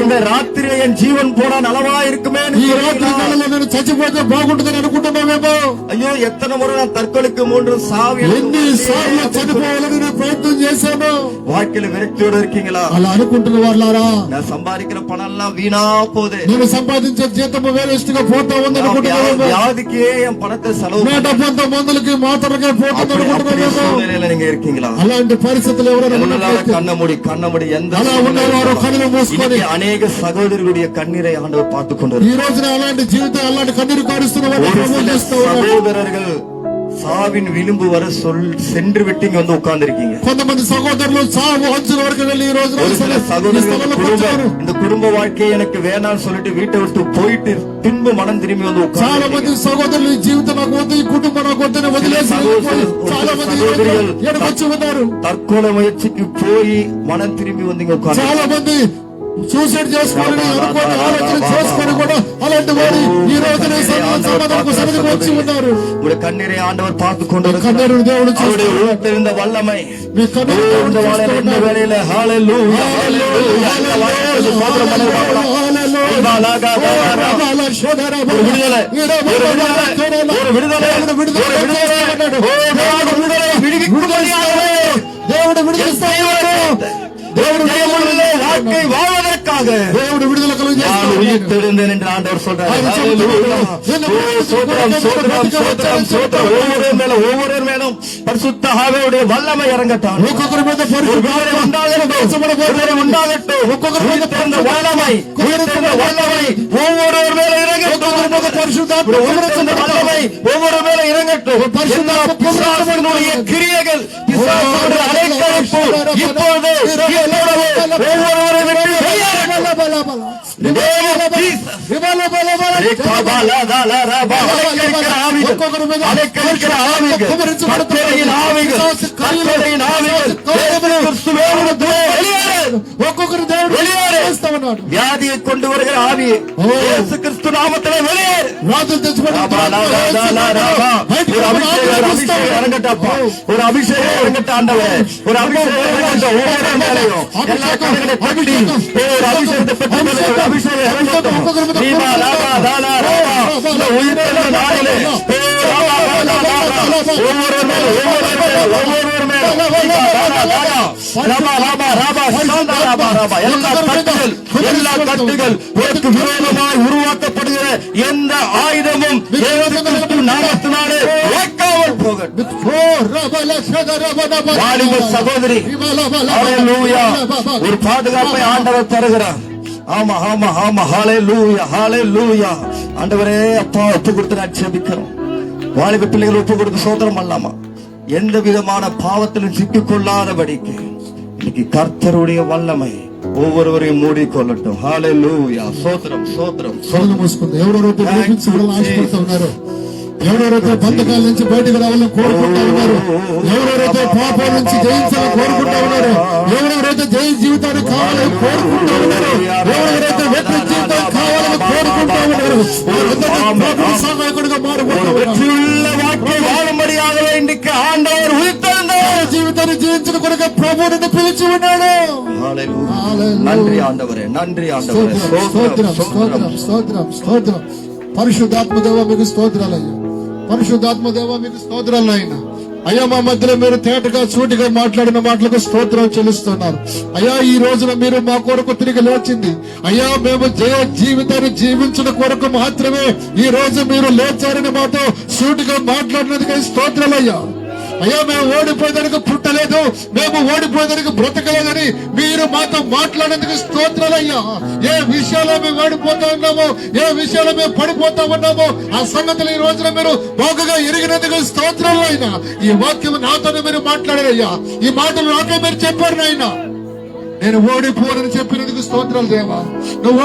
இந்த ராத்திரி என் ஜீவன் போனா நலவா இருக்குமே, ఈ రాత్రి కాలంలో నేను చచ్చిపోతే బాగుంటుందని అనుకుంటున్నామేమో. ஐயோ எத்தனை முறை நான் தற்கொலைக்கு மூன்று சாவி ఎన్నిసార్లు చనిపోవాలని నేను ప్రయత్నం చేశాను. வாழ்க்கையில விரக்தியோட இருக்கீங்களா? అలా అనుకుంటున్న వాళ్ళారా, நான் சம்பாதிக்கிற பணம் எல்லாம் வீணா போகுது, నేను సంపాదించే జీతము వేస్ట్ గా పోతా ఉంది అనుకుంటున్నామేమో. வியாதிக்கே என் பணத்தை செலவு నా డబ్బంతా మందులకి మాత్రమే పోతుంది అనుకుంటున్నామేమో. சூழ்நிலையில நீங்க இருக்கீங்களா? అలాంటి పరిస్థితులు ఎవరైనా ఉన్నట్లయితే கண்ண மூடி எந்த అలా ఉన్నవారు కళ్ళు మూసుకొని அநேக சகோதரர்களுடைய கண்ணீரை ஆண்டவர் பார்த்து கொண்டு ఈ రోజున అలాంటి జీవితం అలాంటి కన్నీరు కారుస్తున్న వాళ్ళు ప్రభువు చేస్తూ ఉన్నారు. சகோதரர்கள் சாவின் விளிம்பு வர சென்று விட்டு இங்க வந்து உட்கார்ந்து இருக்கீங்க. కొంతమంది సహోదరులు సాగు అంచుల వరకు వెళ్ళి ఈ రోజున ஒரு சில சகோதரர்கள் இந்த குடும்ப வாழ்க்கையை எனக்கு வேணாம்னு சொல்லிட்டு வீட்டை விட்டு போயிட்டு பின்பு மனம் திரும்பி வந்து చాలా మంది సహోదరులు ఈ జీవితం నాకు వద్దు, ఈ కుటుంబం నాకు వద్దని వదిలేసి చాలా మంది వచ్చి ఉన్నారు. தற்கொலை முயற்சிக்கு போய் மனம் திரும்பி வந்து இங்க உட்கார்ந்து చాలా మంది సూసైడ్ చేసుకోవాలని అనుకోని ఆలోచన చేసుకొని కూడా అలాంటి వారు ఈ రోజున సమాధానం సరిగ్గా వచ్చి ఉన్నారు. உங்களுடைய கண்ணீரை ஆண்டவர் பார்த்து கொண்டு కన్నీరు దేవుడు చూస్తూ இருந்த வல்லமை మీ కన్నీరు దేవుడు చూస్తూ இந்த ఉన్నారు. வேளையில ஹalleluya ஹalleluya దేవుడు విడుదల దేవుడు வாழ்க்கை வாழ்வதற்காக దేవుడు విడుదల உயிர்த்தெழுந்தேன் என்று ஆண்டவர் சொல்றார். ஒவ்வொரு மேலும் பரிசுத்த ஆவியுடைய வல்லமை இறங்கட்டும். ఒక్కొక్కరి మీద உண்டாகட்டும். உயிர்த்தெழுந்த வல்லமை ஒவ்வொரு மேல இறங்கட்டும். உயிர்த்தெழுந்த வல்லமை ஒவ்வொரு மேல இறங்கட்டும். பிசாசினுடைய கிரியைகள், பிசாசினுடைய அலைக்கழிப்பு இப்பொழுது ஒவ்வொருவரை விட்டு ఒక్కొక్కరు దేవుడు చేస్తా ఉన్నాడు. வியாதியை கொண்டு வருகிற ஆவி இயேசு கிறிஸ்து நாமத்திலே வெளியேறு. వ్యాధులు తెచ్చుకొని இறங்கட்டப்பா, ஒரு அபிஷேகம் இறங்கட்ட ஆண்டவரே, ஒரு அபிஷேகம் இறங்கட்ட ஒவ்வொரு மேலையும் எல்லா கண்களை தட்டி ஒரு அபிஷேகத்தை பெற்று ஒரு அபிஷேகம் இறங்கட்டும். தீபா லாபா தாலா ராபா இந்த உயிர்த்தெழுந்த நாளிலே ஒவ்வொரு மேல ஒவ்வொரு மேல ராபா ராபா ராபா சாந்தா ராபா ராபா எல்லா கட்டுகள் உனக்கு விரோதமாய் உருவாக்கப்படுகிற எந்த ஆயுதமும் இயேசு கிறிஸ்து நாமத்தினாலே வாய்க்காமல் போகட்டும். வாலிப சகோதரி, ஹalleluya, ஒரு பாதுகாப்பை ஆண்டவர் தருகிறார். ஆமா ஆமா ஆமா, ஹalleluya ஹalleluya. ஆண்டவரே அப்பா ஒப்பு கொடுத்து நான் ஜெபிக்கிறோம். வாலிப பிள்ளைகள் ஒப்பு கொடுத்து சோதரம் பண்ணலாமா? எந்த விதமான பாவத்திலும் சிக்கிக்கொள்ளாதபடிக்கு இன்னைக்கு கர்த்தருடைய வல்லமை ஒவ்வொருவரையும் மூடிக்கொள்ளட்டும். ஹalleluya, சோதரம் சோதரம். కళ్ళు మూసుకుంది. ఎవరెవరైతే విడిపించుకోవాలని ఆశపడుతూ ఉన్నారు, ఎవరెవరైతే బంధకాల నుంచి బయటకు రావాలని కోరుకుంటా ఉన్నారు, ఎవరెవరైతే పాపాల నుంచి జయించాలని కోరుకుంటా ఉన్నారు, ఎవరెవరైతే జయ జీవితాన్ని కావాలని కోరుకుంటా ఉన్నారు, ఎవరెవరైతే వ్యక్తి జీవితం కావాలని కోరుకుంటా ఉన్నారు, సహాయకుడిగా வெற்றியுள்ள வாழ்க்கை வாழும்படியாகவே இன்றைக்கு ஆண்டவர் உயிர்த்தெழுந்தார். జీవితాన్ని జీవించిన కొరకు ప్రభువుని పిలిచి ఉన్నాడు. நன்றி ஆண்டவரே, நன்றி ஆண்டவரே. స్తోత్రం స్తోత్రం స్తోత్రం స్తోత్రం. పరిశుద్ధాత్మ దేవ మీకు స్తోత్రాలయ్యా, పరిశుద్ధాత్మ దేవ మీకు స్తోత్రాలయ్యా. అయ్యా మా మధ్యలో మీరు తేటగా సూటిగా మాట్లాడిన మాటలకు స్తోత్రం చెల్లిస్తున్నారు. అయ్యా ఈ రోజున మీరు మా కొరకు తిరిగి లేచింది. అయ్యా మేము జయ జీవితాన్ని జీవించడం కొరకు మాత్రమే ఈ రోజు మీరు లేచారని మాతో సూటిగా మాట్లాడినందుకు స్తోత్రాలయ్యా. అయ్యా మేము ఓడిపోయేదానికి పుట్టలేదు, మేము ఓడిపోయేదానికి బ్రతకలేదని మీరు మాతో మాట్లాడేందుకు స్తోత్రాలయ్యా. ఏ విషయాల్లో మేము ఓడిపోతా ఉన్నామో, ఏ విషయాల్లో మేము పడిపోతా ఉన్నామో ఆ సంగతులు ఈ రోజున మీరు బాగుగా ఎరిగినందుకు స్తోత్రాలు అయినా. ఈ వాక్యం నాతోనే మీరు మాట్లాడారయ్యా, ఈ మాటలు నాకే మీరు చెప్పారు నాయన. నేను ఓడిపోనని చెప్పినందుకు స్తోత్రాలు దేవా. నువ్వు